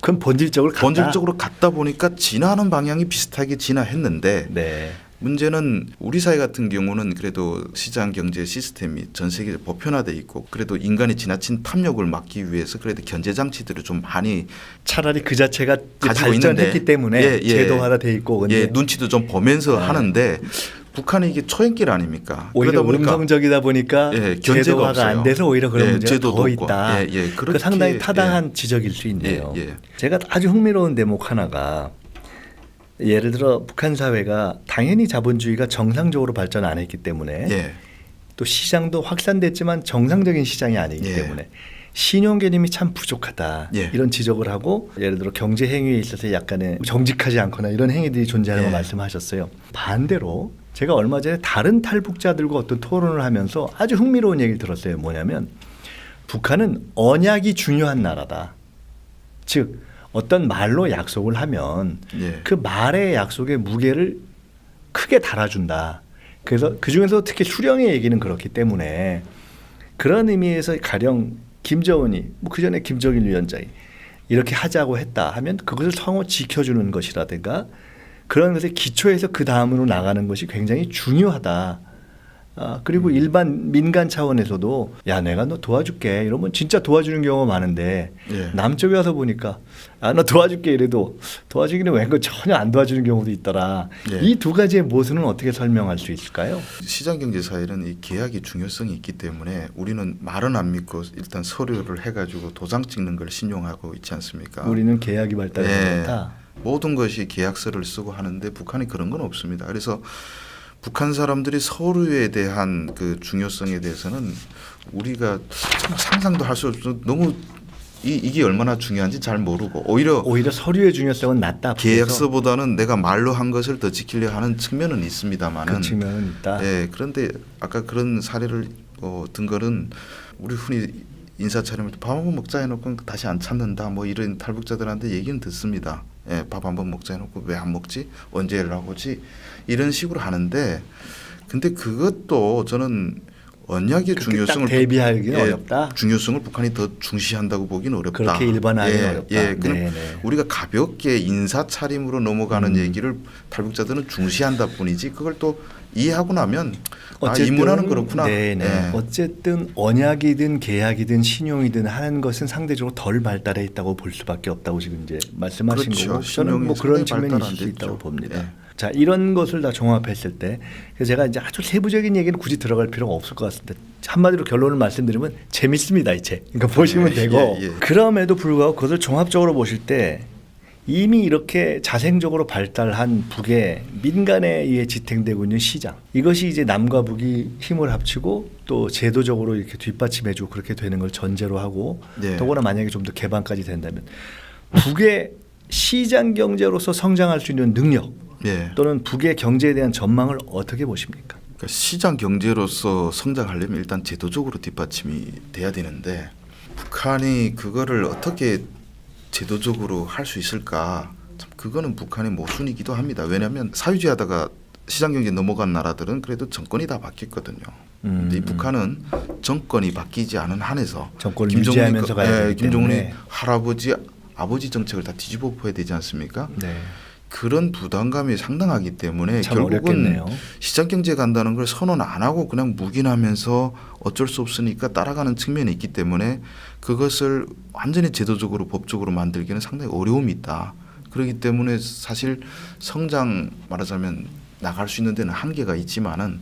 그건 본질적으로 같다. 본질적으로 같다 보니까 진화하는 방향이 비슷하게 진화했는데 네. 문제는 우리 사회 같은 경우는 그래도 시장 경제 시스템이 전 세계에 보편화돼 있고 그래도 인간의 지나친 탐욕을 막기 위해서 그래도 견제 장치들을 좀 많이 차라리 그 자체가 가지고 발전했기 있는데 때문에 예, 예. 제도화가 돼 있고 근데 예, 눈치도 좀 보면서 네. 하는데 북한은 이게 초행길 아닙니까? 오히려 그러다 보니까 음성적이다 보니까 예, 견제가 제도화가 없어요. 안 돼서 오히려 그런 예, 문제가 제도도 더 없고. 있다. 예, 예, 그 그렇게, 상당히 타당한 지적일 수 있네요. 예, 예. 제가 아주 흥미로운 대목 하나가 예를 들어 북한 사회가 당연히 자본주의가 정상적으로 발전 안 했기 때문에 예. 또 시장도 확산됐지만 정상적인 시장이 아니기 예. 때문에 신용 개념이 참 부족하다. 예. 이런 지적을 하고 예를 들어 경제 행위에 있어서 약간의 정직하지 않거나 이런 행위들이 존재하는 걸 예. 말씀하셨어요. 반대로 제가 얼마 전에 다른 탈북자들과 어떤 토론을 하면서 아주 흥미로운 얘기를 들었어요. 뭐냐면 북한은 언약이 중요한 나라다. 즉 어떤 말로 약속을 하면 예. 그 말의 약속의 무게를 크게 달아준다. 그래서 그중에서 특히 수령의 얘기는 그렇기 때문에 그런 의미에서 가령 김정은이 뭐 그전에 김정일 위원장이 이렇게 하자고 했다 하면 그것을 성호 지켜주는 것이라든가 그런 것의 기초에서 그 다음으로 나가는 것이 굉장히 중요하다라는 그리고 일반 민간 차원에서도 야 내가 너 도와줄게 이러면 진짜 도와주는 경우가 많은데 예. 남쪽에 와서 보니까 너 도와줄게 이래도 도와주기는 웬거 전혀 안 도와주는 경우도 있더라. 예. 이 두 가지의 모순은 어떻게 설명할 수 있을까요? 시장경제 사회는 이 계약의 중요성이 있기 때문에 우리는 말은 안 믿고 일단 서류를 해가지고 도장 찍는 걸 신용하고 있지 않습니까? 우리는 계약이 발달해 예. 있다. 모든 것이 계약서를 쓰고 하는데 북한이 그런 건 없습니다. 그래서 북한 사람들이 서류에 대한 그 중요성에 대해서는 우리가 정말 상상도 할 수 없어. 너무 이게 얼마나 중요한지 잘 모르고 오히려 서류의 중요성은 낮다. 계약서보다는 내가 말로 한 것을 더 지키려 하는 측면은 있습니다만은 그 측면은 있다. 예, 그런데 아까 그런 사례를 든 거는 우리 흔히 인사 차리면 밥 한번 먹자 해놓고 다시 안 찾는다 뭐 이런 탈북자들한테 얘기는 듣습니다. 예, 밥 한번 먹자 해놓고 왜 안 먹지? 언제 연락 오지? 이런 식으로 하는데 근데 그것도 저는 언약의 중요성을 대비하기는 어렵다. 중요성을 북한이 더 중시한다고 보기는 어렵다. 그렇게 일반화하기는 어렵다. 예, 네네. 우리가 가볍게 인사 차림으로 넘어가는 얘기를 탈북자들은 중시한다 뿐이지 그걸 또 이해하고 나면 이 문화는 그렇구나. 네네. 예. 어쨌든 언약이든 계약이든 신용이든 하는 것은 상대적으로 덜 발달해 있다고 볼 수밖에 없다고 지금 이제 말씀하신 그렇죠. 거고 저는 뭐 신용이 그런 상당히 측면이 발달 안 있을 수 있다고 됐죠. 봅니다. 예. 자 이런 것을 다 종합했을 때 그래서 제가 이제 아주 세부적인 얘기는 굳이 들어갈 필요가 없을 것 같습니다. 한마디로 결론을 말씀드리면 재밌습니다 이 책. 그러니까 보시면 되고 그럼에도 불구하고 그것을 종합적으로 보실 때 이미 이렇게 자생적으로 발달한 북의 민간에 의해 지탱되고 있는 시장 이것이 이제 남과 북이 힘을 합치고 또 제도적으로 이렇게 뒷받침해주고 그렇게 되는 걸 전제로 하고 네. 더구나 만약에 좀 더 개방까지 된다면 북의 시장 경제로서 성장할 수 있는 능력 예. 또는 북의 경제에 대한 전망을 어떻게 보십니까? 그러니까 시장 경제로서 성장하려면 일단 제도적으로 뒷받침이 돼야 되는데 북한이 그거를 어떻게 제도적으로 할 수 있을까? 참 그거는 북한의 모순이기도 합니다. 왜냐하면 사회주의하다가 시장 경제 넘어간 나라들은 그래도 정권이 다 바뀌었거든요. 근데 이 북한은 정권이 바뀌지 않은 한에서 정권을 유지하면서 가야 되기 김정은이 때문에 할아버지 아버지 정책을 다 뒤집어 엎어야 되지 않습니까? 네. 그런 부담감이 상당하기 때문에 참 결국은 어렵겠네요. 시장 경제 간다는 걸 선언 안 하고 그냥 묵인하면서 어쩔 수 없으니까 따라가는 측면이 있기 때문에 그것을 완전히 제도적으로 법적으로 만들기는 상당히 어려움이 있다. 그렇기 때문에 사실 성장 말하자면 나갈 수 있는 데는 한계가 있지만은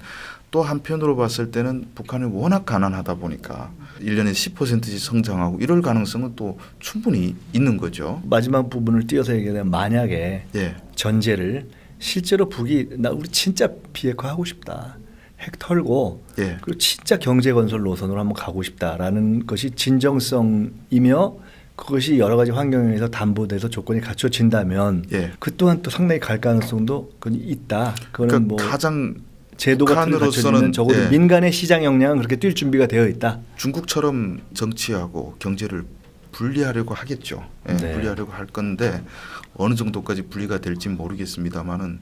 또 한편으로 봤을 때는 북한이 워낙 가난하다 보니까 1년에 10%씩 성장하고 이럴 가능성은 또 충분히 있는 거죠. 마지막 부분을 띄어서 얘기하면 만약에 예. 전제를 실제로 북이 나 우리 진짜 비핵화 하고 싶다. 핵 털고 예. 그리고 진짜 경제 건설 노선으로 한번 가고 싶다라는 것이 진정성이며 그것이 여러 가지 환경에 의해서 담보돼서 조건이 갖춰진다면 예. 그 또한 또 상당히 갈 가능성도 그건 있다. 그거는 그러니까 뭐 가장 제도가 갖춰지는 북한으로서는 적어도 예. 민간의 시장 역량은 그렇게 뛸 준비가 되어 있다. 중국처럼 정치하고 경제를 분리하려고 하겠죠. 예, 네. 분리하려고 할 건데 어느 정도까지 분리가 될지 모르겠습니다만은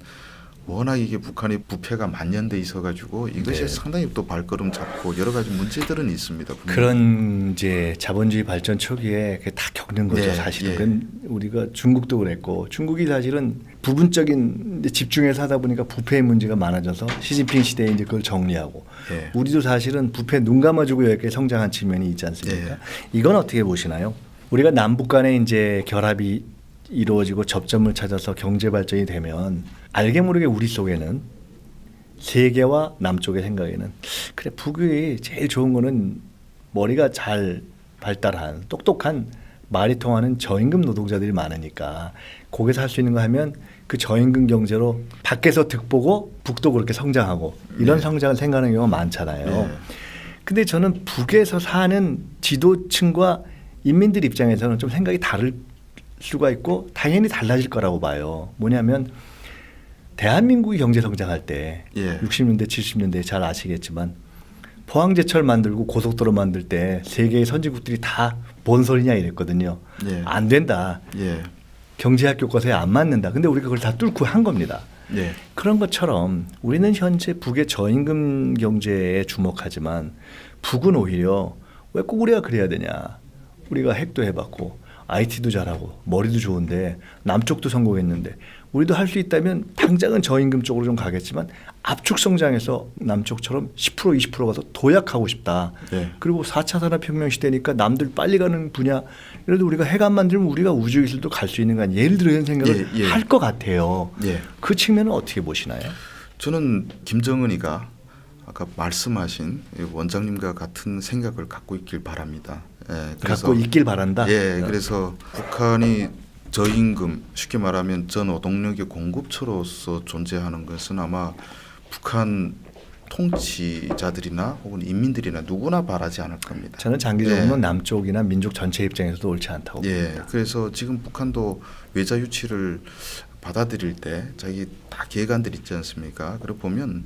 워낙 이게 북한의 부패가 만연돼 있어가지고 이것이 네. 상당히 또 발걸음 잡고 여러 가지 문제들은 있습니다. 분명히. 그런 이제 자본주의 발전 초기에 그게 다 겪는 거죠. 네, 사실은 예. 그건 우리가 중국도 그랬고 중국이 사실은 부분적인 집중해서 하다 보니까 부패의 문제가 많아져서 시진핑 시대에 이제 그걸 정리하고 예. 우리도 사실은 부패 눈 감아주고 여기까지 성장한 측면이 있지 않습니까? 예. 이건 어떻게 보시나요? 우리가 남북 간에 이제 결합이 이루어지고 접점을 찾아서 경제 발전이 되면 알게 모르게 우리 속에는 세계와 남쪽의 생각에는 그래 북이 제일 좋은 거는 머리가 잘 발달한 똑똑한 말이 통하는 저임금 노동자들이 많으니까 거기서 할 수 있는 거 하면 그 저임금 경제로 밖에서 득보고 북도 그렇게 성장하고 이런 네. 성장을 생각하는 경우가 많잖아요. 네. 근데 저는 북에서 사는 지도층과 인민들 입장에서는 좀 생각이 다를 수가 있고 당연히 달라질 거라고 봐요. 뭐냐면 대한민국이 경제 성장할 때 예. 60년대 70년대 잘 아시겠지만 포항제철 만들고 고속도로 만들 때 세계의 선진국들이 다 뭔 소리냐 이랬거든요. 예. 안 된다. 예. 경제학 교과서에 안 맞는다. 근데 우리가 그걸 다 뚫고 한 겁니다. 예. 그런 것처럼 우리는 현재 북의 저임금 경제에 주목하지만 북은 오히려 왜 꼭 우리가 그래야 되냐. 우리가 핵도 해봤고 IT도 잘하고 머리도 좋은데 남쪽도 성공했는데 우리도 할 수 있다면 당장은 저임금 쪽으로 좀 가겠지만 압축 성장해서 남쪽처럼 10% 20% 가서 도약하고 싶다. 예. 그리고 4차 산업혁명 시대니까 남들 빨리 가는 분야 그래도 우리가 핵안 만들면 우리가 우주기술도 갈 수 있는 거 아니에요. 예를 들어 이런 생각을 예, 예. 할 것 같아요. 예. 그 측면은 어떻게 보시나요? 저는 김정은이가 아까 말씀하신 원장님과 같은 생각을 갖고 있길 바랍니다. 예, 갖고 있길 바란다. 예, 그래서 북한이 저임금, 쉽게 말하면 전노동력의 공급처로서 존재하는 것은 아마 북한 통치자들이나 혹은 인민들이나 누구나 바라지 않을 겁니다. 저는 장기적으로 예. 남쪽이나 민족 전체 입장에서도 옳지 않다고 봅니다. 예, 그래서 지금 북한도 외자 유치를 받아들일 때 자기 다 계획안들 있지 않습니까? 그래 보면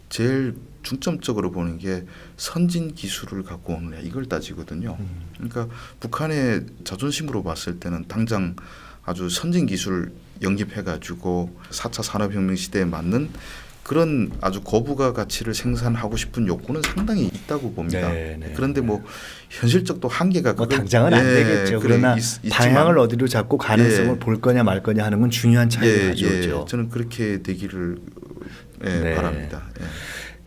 제일 중점적으로 보는 게 선진 기술을 갖고 오느냐 이걸 따지거든요. 그러니까 북한의 자존심으로 봤을 때는 당장 아주 선진 기술을 영입해가지고 4차 산업혁명 시대에 맞는 그런 아주 고부가 가치를 생산하고 싶은 욕구는 상당히 있다고 봅니다. 네, 네. 그런데 뭐 현실적도 한계가 뭐 그걸- 당장은 안 예, 되겠죠. 그래 그러나 있지만 방향을 어디로 잡고 가능성을 예. 볼 거냐 말 거냐 하는 건 중요한 차이를 가져오죠. 저는 그렇게 되기를 네. 바랍니다. 예.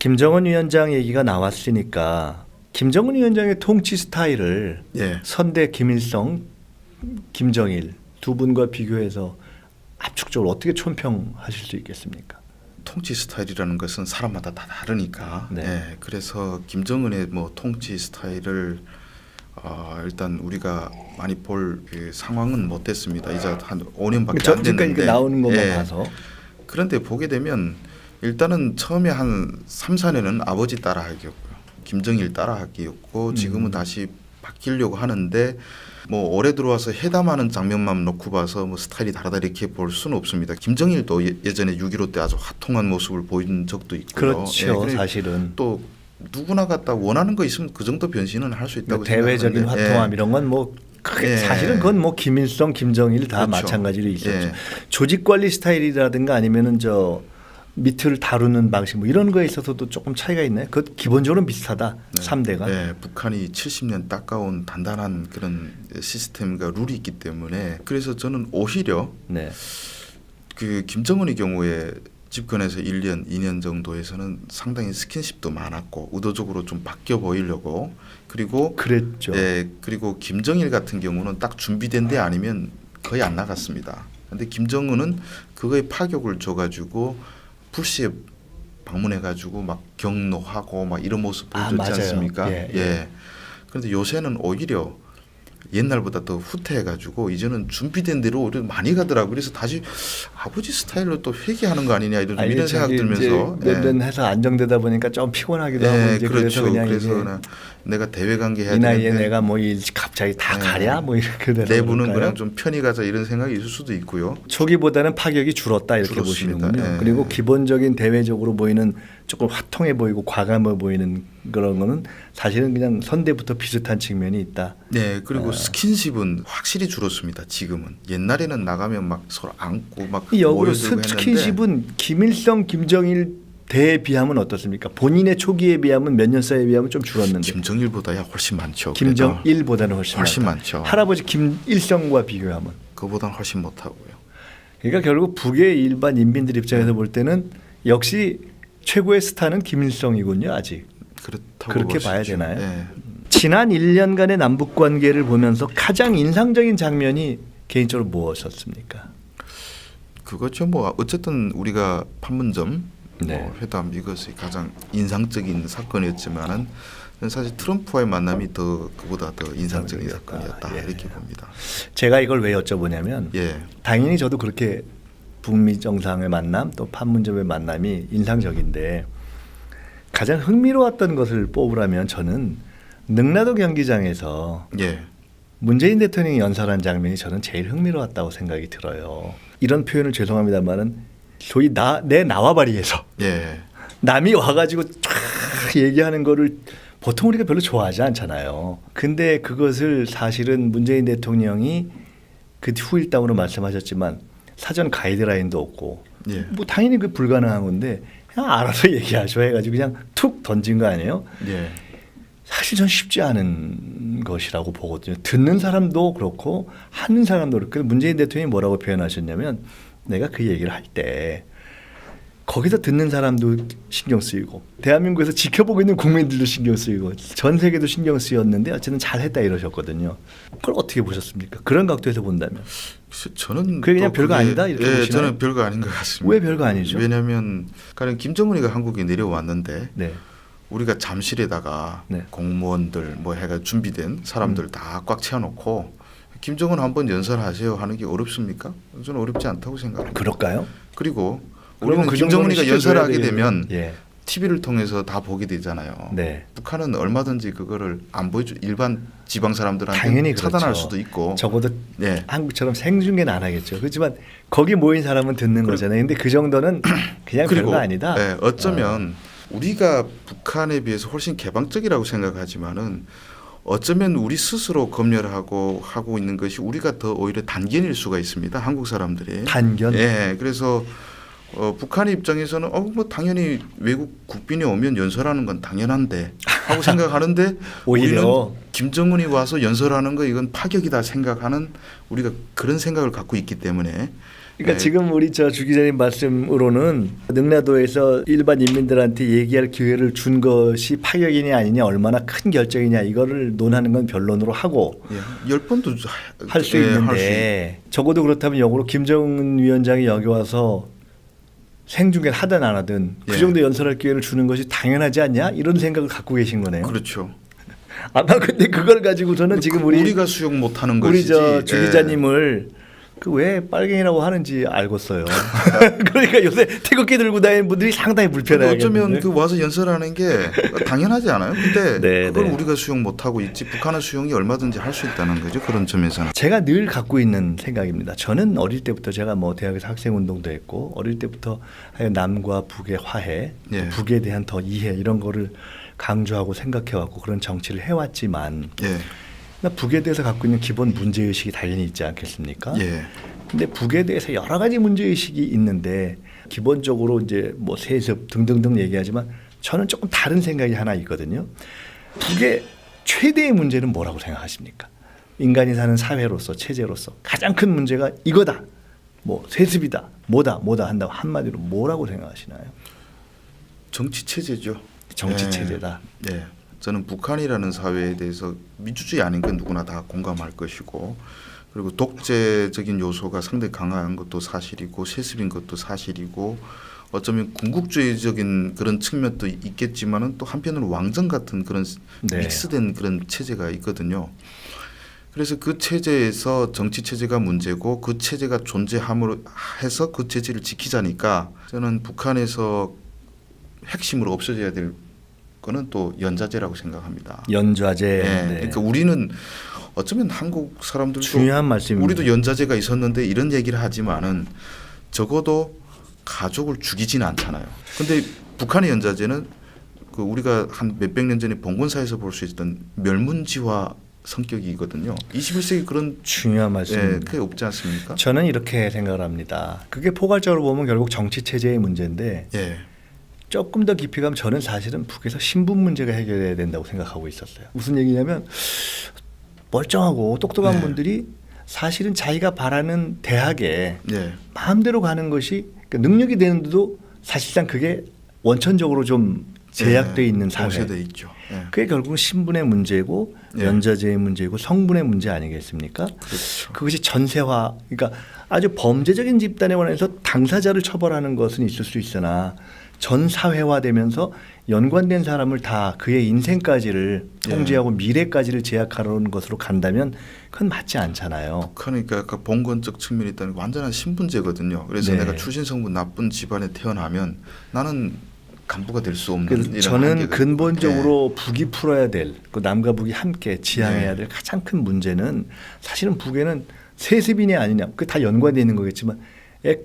김정은 위원장 얘기가 나왔으니까 김정은 위원장의 통치 스타일을 예. 선대 김일성, 김정일 두 분과 비교해서 압축적으로 어떻게 촌평하실 수 있겠습니까? 통치 스타일이라는 것은 사람마다 다 다르니까. 네. 예, 그래서 김정은의 뭐 통치 스타일을 일단 우리가 많이 볼 상황은 못 됐습니다. 이제 한 5년밖에 안 지금까지 됐는데. 나오는 것만 예. 봐서 그런데 보게 되면 일단은 처음에 한 3, 4년은 아버지 따라하기였고요. 김정일 따라하기였고 지금은 다시 바뀌려고 하는데 뭐 올해 들어와서 회담하는 장면만 놓고 봐서 뭐 스타일이 다르다 이렇게 볼 수는 없습니다. 김정일도 예전에 6.15 때 아주 화통한 모습을 보인 적도 있고요. 그렇죠. 그래 사실은 또 누구나 갖다 원하는 거 있으면 그 정도 변신은 할 수 있다고 대외적인 생각하는데, 화통함 이런 건 뭐 크게 예. 사실은 그건 뭐 김일성, 김정일 다 그렇죠. 마찬가지로 있었죠. 예. 조직 관리 스타일이라든가 아니면은 저 밑을 다루는 방식 뭐 이런 거에 있어서도 조금 차이가 있나요? 그 기본적으로는 비슷하다. 네. 3대가. 네, 북한이 70년 닦아온 단단한 그런 시스템과 룰이 있기 때문에 그래서 저는 오히려 네. 그 김정은의 경우에 집권해서 1년, 2년 정도에서는 상당히 스킨십도 많았고 의도적으로 좀 바뀌어 보이려고 그리고 그랬죠. 그리고 김정일 같은 경우는 딱 준비된 데 아니면 거의 안 나갔습니다. 근데 김정은은 그거에 파격을 줘가지고 불시에 방문해가지고 막 격노하고 막 이런 모습 보여줬지 맞아요. 않습니까? 예. 그런데 요새는 오히려 옛날보다 더 후퇴해가지고 이제는 준비된 대로 오히려 많이 가더라고요. 그래서 다시 아버지 스타일로 또 회귀하는 거 아니냐 이런 생각 들면서 몇년 해서 안정되다 보니까 좀 피곤하기도 하고 이제 그래서 그렇죠. 그냥 그래서 이제 내가 대외 관계 해야 이 나이에 되는데 내가 뭐 갑자기 다 네. 가랴 뭐 이렇게 되는 내부는 걸까요? 그냥 좀 편히 가자 이런 생각이 있을 수도 있고요. 초기보다는 파격이 줄었다 이렇게 줄었습니다. 보시는군요. 예. 그리고 기본적인 대외적으로 보이는 조금 화통해 보이고 과감해 보이는 그런 거는 사실은 그냥 선대부터 비슷한 측면이 있다. 네, 그리고 스킨십은 확실히 줄었습니다. 지금은 옛날에는 나가면 막 서로 안고 막 이 역으로 모여들고 했는데 스킨십은 김일성, 김정일 대에 비하면 어떻습니까? 본인의 초기에 비하면 몇 년 사이에 비하면 좀 줄었는데 김정일보다야 훨씬 많죠. 그래도. 김정일보다는 훨씬 많다. 많죠. 할아버지 김일성과 비교하면 그보단 훨씬 못하고요. 그러니까 결국 북의 일반 인민들 입장에서 볼 때는 역시 최고의 스타는 김일성이군요. 아직 그렇다고 그렇게 보시죠. 봐야 되나요? 네. 지난 1년간의 남북 관계를 보면서 가장 인상적인 장면이 개인적으로 무엇이었습니까? 그거죠. 뭐 어쨌든 우리가 판문점 네. 뭐 회담 이것이 가장 인상적인 사건이었지만은 사실 트럼프와의 만남이 더 그보다 더 인상적인 사건이었다 예. 이렇게 봅니다. 제가 이걸 왜 여쭤보냐면 예, 당연히 저도 그렇게 북미 정상의 만남 또 판문점의 만남이 인상적인데 가장 흥미로웠던 것을 뽑으라면 저는 능라도 경기장에서 예, 문재인 대통령이 연설한 장면이 저는 제일 흥미로웠다고 생각이 들어요. 이런 표현을 죄송합니다만은 소위 내 나와바리에서 예, 남이 와가지고 쫙 얘기하는 거를 보통 우리가 별로 좋아하지 않잖아요. 근데 그것을 사실은 문재인 대통령이 그 후일담으로 말씀하셨지만 사전 가이드라인도 없고 예, 뭐 당연히 그 불가능한 건데 그냥 알아서 얘기하셔 해가지고 그냥 툭 던진 거 아니에요? 예, 사실 전 쉽지 않은 것이라고 보거든요. 듣는 사람도 그렇고 하는 사람도 그렇고 문재인 대통령이 뭐라고 표현하셨냐면 내가 그 얘기를 할 때 거기서 듣는 사람도 신경 쓰이고 대한민국에서 지켜보고 있는 국민들도 신경 쓰이고 전 세계도 신경 쓰였는데 어쨌든 잘했다 이러셨거든요. 그걸 어떻게 보셨습니까? 그런 각도에서 본다면. 저는 그게 그냥 또 별거 아니다 이렇게 보시나요? 저는 별거 아닌 것 같습니다. 왜 별거 아니죠? 왜냐하면 가령 김정은이가 한국에 내려왔는데 네. 우리가 잠실에다가 네. 공무원들 뭐 해가 준비된 사람들 다 꽉 채워놓고 김정은 한번 연설하세요 하는 게 어렵습니까? 저는 어렵지 않다고 생각합니다. 그럴까요? 그리고 그러면 우리는 그 정도는 김정은이가 시켜줘야 연설하게 되면 예. TV를 통해서 다 보게 되잖아요. 네. 북한은 얼마든지 그거를 안 보여줘 일반 지방 사람들한테 당연히 차단할 그렇죠. 수도 있고. 적어도 네. 한국처럼 생중계는 안 하겠죠. 그렇지만 거기 모인 사람은 듣는 거잖아요. 근데 그 정도는 그냥 그리고 별거 아니다. 네, 어쩌면 우리가 북한에 비해서 훨씬 개방적이라고 생각하지만은 어쩌면 우리 스스로 검열하고 하고 있는 것이 우리가 더 오히려 단견일 수가 있습니다. 한국 사람들이. 단견. 예, 그래서 북한의 입장에서는 뭐 당연히 외국 국빈이 오면 연설하는 건 당연한데 하고 생각하는데 오히려 우리는 김정은이 와서 연설하는 거 이건 파격이다 생각하는 우리가 그런 생각을 갖고 있기 때문에 그러니까 네. 지금 우리 주 기자님 말씀으로는 능라도에서 일반 인민들한테 얘기할 기회를 준 것이 파격이냐 아니냐 얼마나 큰 결정이냐 이거를 논하는 건 변론으로 하고 10번도 할 수 있는데 적어도 그렇다면 역으로 김정은 위원장이 여기 와서 생중계를 하든 안 하든 그 예. 정도 연설할 기회를 주는 것이 당연하지 않냐 이런 생각을 갖고 계신 거네요. 그렇죠. 아까 근데 그걸 가지고서는 지금 우리가 수용 못하는 우리 것이지. 주 기자님을 그 왜 빨갱이라고 하는지 알겠어요. 그러니까 요새 태극기 들고 다니는 분들이 상당히 불편해하겠는데. 어쩌면 그 와서 연설하는 게 당연하지 않아요? 근데 네, 그걸 네. 우리가 수용 못하고 있지 북한은 수용이 얼마든지 할 수 있다는 거죠. 그런 점에서는. 제가 늘 갖고 있는 생각입니다. 저는 어릴 때부터 제가 뭐 대학에서 학생운동도 했고 어릴 때부터 남과 북의 화해, 예. 북에 대한 더 이해 이런 거를 강조하고 생각해왔고 그런 정치를 해왔지만 예. 북에 대해서 갖고 있는 기본 문제의식이 당연히 있지 않겠습니까? 예. 근데 북에 대해서 여러 가지 문제의식이 있는데 기본적으로 이제 뭐 세습 등등등 얘기하지만 저는 조금 다른 생각이 하나 있거든요. 북의 최대의 문제는 뭐라고 생각하십니까? 인간이 사는 사회로서 체제로서 가장 큰 문제가 이거다. 뭐 세습이다. 뭐다 한다고 한마디로 뭐라고 생각하시나요? 정치 체제죠. 정치 예. 체제다. 네, 저는 북한이라는 사회에 대해서 민주주의 아닌 건 누구나 다 공감할 것이고 그리고 독재적인 요소가 상당히 강한 것도 사실이고 세습인 것도 사실이고 어쩌면 군국주의적인 그런 측면도 있겠지만은 또 한편으로 왕정 같은 그런 네. 믹스된 그런 체제가 있거든요. 그래서 그 체제에서 정치 체제가 문제고 그 체제가 존재함으로 해서 그 체제를 지키자니까 저는 북한에서 핵심으로 없어져야 될 거는 또 연좌제라고 생각합니다. 연좌제. 예, 네. 그러니까 우리는 어쩌면 한국 사람들도 중요한 말씀입니다. 우리도 연좌제가 있었는데 이런 얘기를 하지만은 적어도 가족을 죽이지는 않잖아요. 근데 북한의 연좌제는 그 우리가 한 몇백 년 전에 봉건사에서 볼 수 있던 멸문지화 성격이거든요. 21세기 그런 중요한 말씀입니다. 예, 그게 없지 않습니까? 저는 이렇게 생각을 합니다. 그게 포괄적으로 보면 결국 정치 체제의 문제인데 예. 조금 더 깊이 가면 저는 사실은 북에서 신분 문제가 해결돼야 된다고 생각하고 있었어요. 무슨 얘기냐면 멀쩡하고 똑똑한 네. 분들이 사실은 자기가 바라는 대학에 예. 마음대로 가는 것이 그러니까 능력이 되는데도 사실상 그게 원천적으로 좀 제약돼 있는 사회. 봉쇄돼 있죠. 예. 그게 결국은 신분의 문제고 예. 연좌제의 문제고 성분의 문제 아니겠습니까? 그렇죠. 그것이 전세화, 그러니까 아주 범죄적인 집단에 관해서 당사자를 처벌하는 것은 있을 수 있으나 전 사회화되면서 연관된 사람을 다 그의 인생까지를 통제하고 미래까지를 제약하려는 것으로 간다면 그건 맞지 않잖아요. 그러니까 아까 봉건적 측면이 있다는 게 완전한 신분제거든요. 그래서 네. 내가 출신 성분 나쁜 집안에 태어나면 나는 간부가 될 수 없는 그래서 이런 저는 한계가 근본적으로 북이 풀어야 될, 그 남과 북이 함께 지향해야 네. 될 가장 큰 문제는 사실은 북에는 세습이냐 아니냐, 그 다 연관되어 있는 거겠지만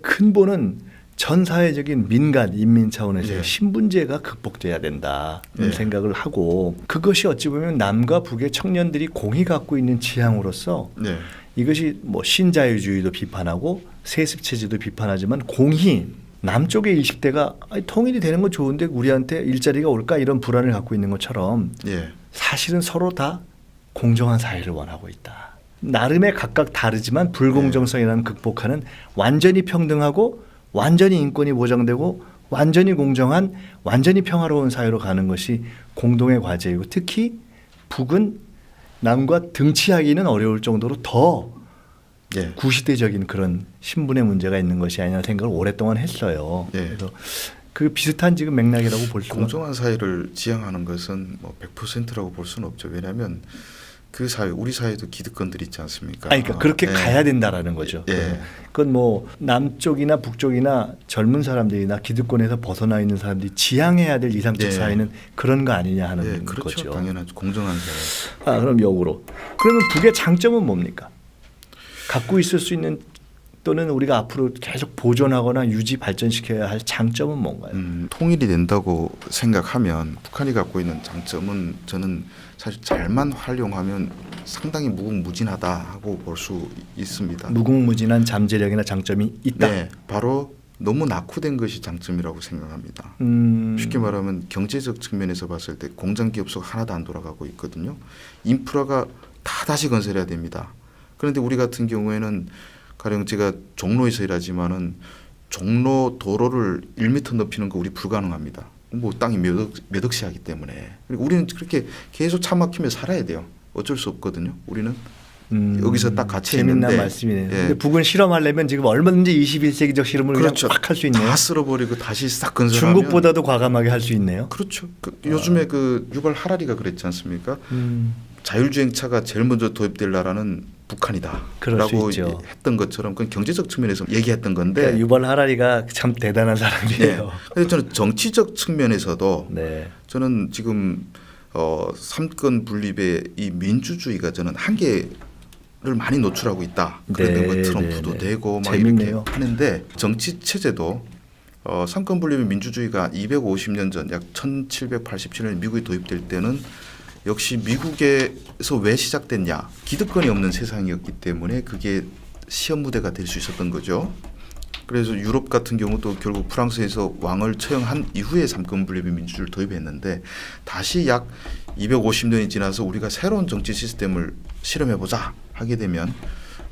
근본은 전 사회적인 민간 인민 차원에서의 예. 신분제가 극복돼야 된다 이런 예. 생각을 하고 그것이 어찌 보면 남과 북의 청년들이 공히 갖고 있는 지향으로서 네. 이것이 뭐 신자유주의도 비판하고 세습 체제도 비판하지만 공히 남쪽의 20대가 통일이 되는 건 좋은데 우리한테 일자리가 올까 이런 불안을 갖고 있는 것처럼 예. 사실은 서로 다 공정한 사회를 원하고 있다. 나름의 각각 다르지만 불공정성이라는 극복하는 완전히 평등하고 완전히 인권이 보장되고 완전히 공정한 완전히 평화로운 사회로 가는 것이 공동의 과제이고 특히 북은 남과 등치하기는 어려울 정도로 더 예. 구시대적인 그런 신분의 문제가 있는 것이 아니냐 생각을 오랫동안 했어요. 예. 그래서 그 비슷한 지금 맥락이라고 볼 수가. 공정한 사회를 지향하는 것은 뭐 100%라고 볼 수는 없죠. 왜냐하면 그 사회, 우리 사회도 기득권들이 있지 않습니까? 아니, 그러니까 그렇게 예. 가야 된다라는 거죠. 예. 그건 뭐 남쪽이나 북쪽이나 젊은 사람들이나 기득권에서 벗어나 있는 사람들이 지향해야 될 이상적 예. 사회는 그런 거 아니냐 하는 예, 그렇죠. 거죠. 당연하죠. 공정한 사회. 그럼 역으로. 그러면 북의 장점은 뭡니까? 갖고 있을 수 있는 또는 우리가 앞으로 계속 보존하거나 유지 발전시켜야 할 장점은 뭔가요? 통일이 된다고 생각하면 북한이 갖고 있는 장점은 저는 사실 잘만 활용하면 상당히 무궁무진하다 하고 볼 수 있습니다. 무궁무진한 잠재력이나 장점이 있다. 네, 바로 너무 낙후된 것이 장점이라고 생각합니다. 쉽게 말하면 경제적 측면에서 봤을 때 공장 기업소가 하나도 안 돌아가고 있거든요. 인프라가 다 다시 건설해야 됩니다. 그런데 우리 같은 경우에는 가령 제가 종로에서 일하지만은 종로 도로를 1m 높이는 거 우리 불가능합니다. 뭐 땅이 몇 억씩 하기 때문에. 그리고 우리는 그렇게 계속 차 막히며 살아야 돼요. 어쩔 수 없거든요. 우리는 여기서 딱 같이 재밌는 있는데. 말씀이네요. 예. 근데 북은 실험하려면 지금 얼마든지 21세기적 실험을 그렇죠. 그냥 확 할 수 있네요. 다 쓸어버리고 다시 싹 건설하면. 중국보다도 과감하게 할 수 있네요. 그렇죠. 요즘에 그 유발 하라리가 그랬지 않습니까? 자율주행차가 제일 먼저 도입될 나라는 그럴 수 북한이다라고 있죠. 했던 것처럼 그건 경제적 측면에서 얘기했던 건데. 그러니까 유발 하라리가 참 대단한 사람이에요. 그래서 저는 정치적 측면에서도 네. 저는 지금 삼권 분립의 이 민주주의가 저는 한계를 많이 노출하고 있다. 그랬던 네, 거 트럼프도 네, 네. 되고 막 재밌네요. 이렇게 하는데 정치 체제도 삼권 분립의 민주주의가 250년 전 약 1787년 미국에 도입될 때는 역시 미국에서 왜 시작됐냐, 기득권이 없는 세상이었기 때문에 그게 시험 무대가 될 수 있었던 거죠. 그래서 유럽 같은 경우도 결국 프랑스에서 왕을 처형한 이후에 삼권 분립의 민주주의를 도입했는데 다시 약 250년이 지나서 우리가 새로운 정치 시스템을 실험해보자 하게 되면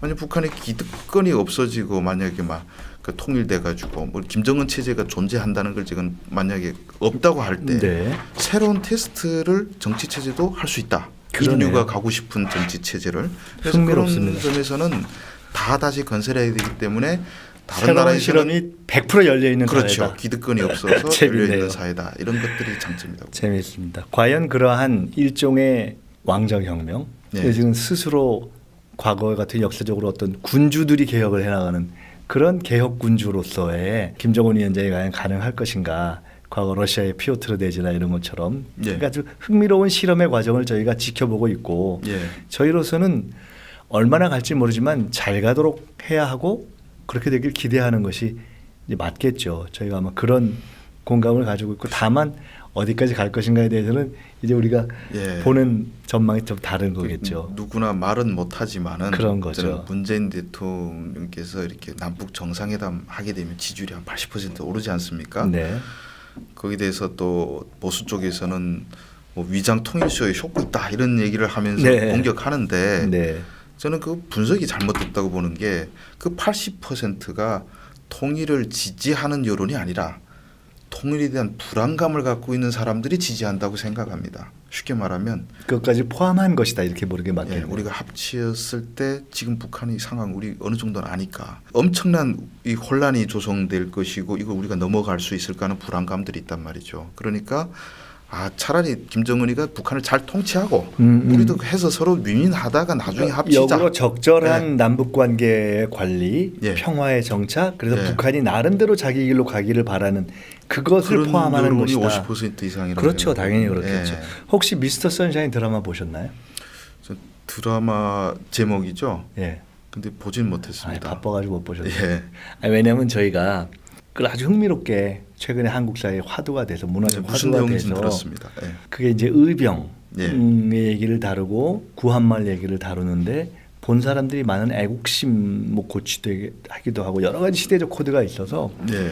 만약 북한의 기득권이 없어지고 만약에 막 그 통일돼 가지고 뭐 김정은 체제가 존재한다는 걸 지금 만약에 없다고 할 때 네. 새로운 테스트를 정치 체제도 할 수 있다. 그러네요. 인류가 가고 싶은 정치 체제를. 그래서 흥미롭습니다. 그런 점에서는 다 다시 건설해야 되기 때문에 다른 새로운 나라에서는 실험이 100% 열려 있는 그렇죠. 사회다. 기득권이 없어서 재밌네요. 열려 있는 사회다. 이런 것들이 장점이다. 재미있습니다. 과연 그러한 일종의 왕정혁명, 네. 지금 스스로 과거 같은 역사적으로 어떤 군주들이 개혁을 해나가는 그런 개혁 군주로서의 김정은 위원장이 과연 가능할 것인가? 과거 러시아의 피오트르 대지나 이런 것처럼 예. 그러니까 아주 흥미로운 실험의 과정을 저희가 지켜보고 있고 예. 저희로서는 얼마나 갈지 모르지만 잘 가도록 해야 하고 그렇게 되길 기대하는 것이 이제 맞겠죠. 저희가 아마 그런 공감을 가지고 있고 다만 어디까지 갈 것인가에 대해서는 이제 우리가 예. 보는 전망이 좀 다른 거겠죠. 누구나 말은 못하지만은 그런 거죠. 저는 문재인 대통령께서 이렇게 남북 정상회담 하게 되면 지지율이 한 80% 오르지 않습니까? 네. 거기에 대해서 또 보수 쪽에서는 뭐 위장 통일쇼에 효과 있다 이런 얘기를 하면서 네. 공격하는데 네. 저는 그 분석이 잘못됐다고 보는 게 그 80%가 통일을 지지하는 여론이 아니라 통일에 대한 불안감을 갖고 있는 사람들이 지지한다고 생각합니다. 쉽게 말하면 그것까지 포함한 것이다 이렇게 모르게 맞겠네요. 우리가 합치었을 때 지금 북한의 상황 우리 어느 정도는 아니까 엄청난 이 혼란이 조성될 것이고 이걸 우리가 넘어갈 수 있을까 하는 불안감들이 있단 말이죠. 그러니까 차라리 김정은이가 북한을 잘 통치하고 우리도 해서 서로 윈윈하다가 나중에 합치자. 역으로 적절한 남북 관계의 관리, 예. 평화의 정착, 그래서 예. 북한이 나름대로 자기 길로 가기를 바라는 그것을 포함하는 여론이 것이다. 50% 이상이라고 그렇죠, 생각합니다. 당연히 그렇겠죠. 예. 혹시 미스터 선샤인 드라마 보셨나요? 저 드라마 제목이죠. 예. 근데 보진 못했습니다. 바빠가지고 못 보셨어요. 예. 왜냐하면 저희가 그걸 아주 흥미롭게 최근에 한국 사회에 화두가 돼서 문화적 무슨 화두가 내용인지 돼서 들었습니다. 예. 그게 이제 의병의 예. 얘기를 다루고 구한말 얘기를 다루는데 본 사람들이 많은 애국심 뭐 고취되게 하기도 하고 여러 가지 시대적 코드가 있어서 예.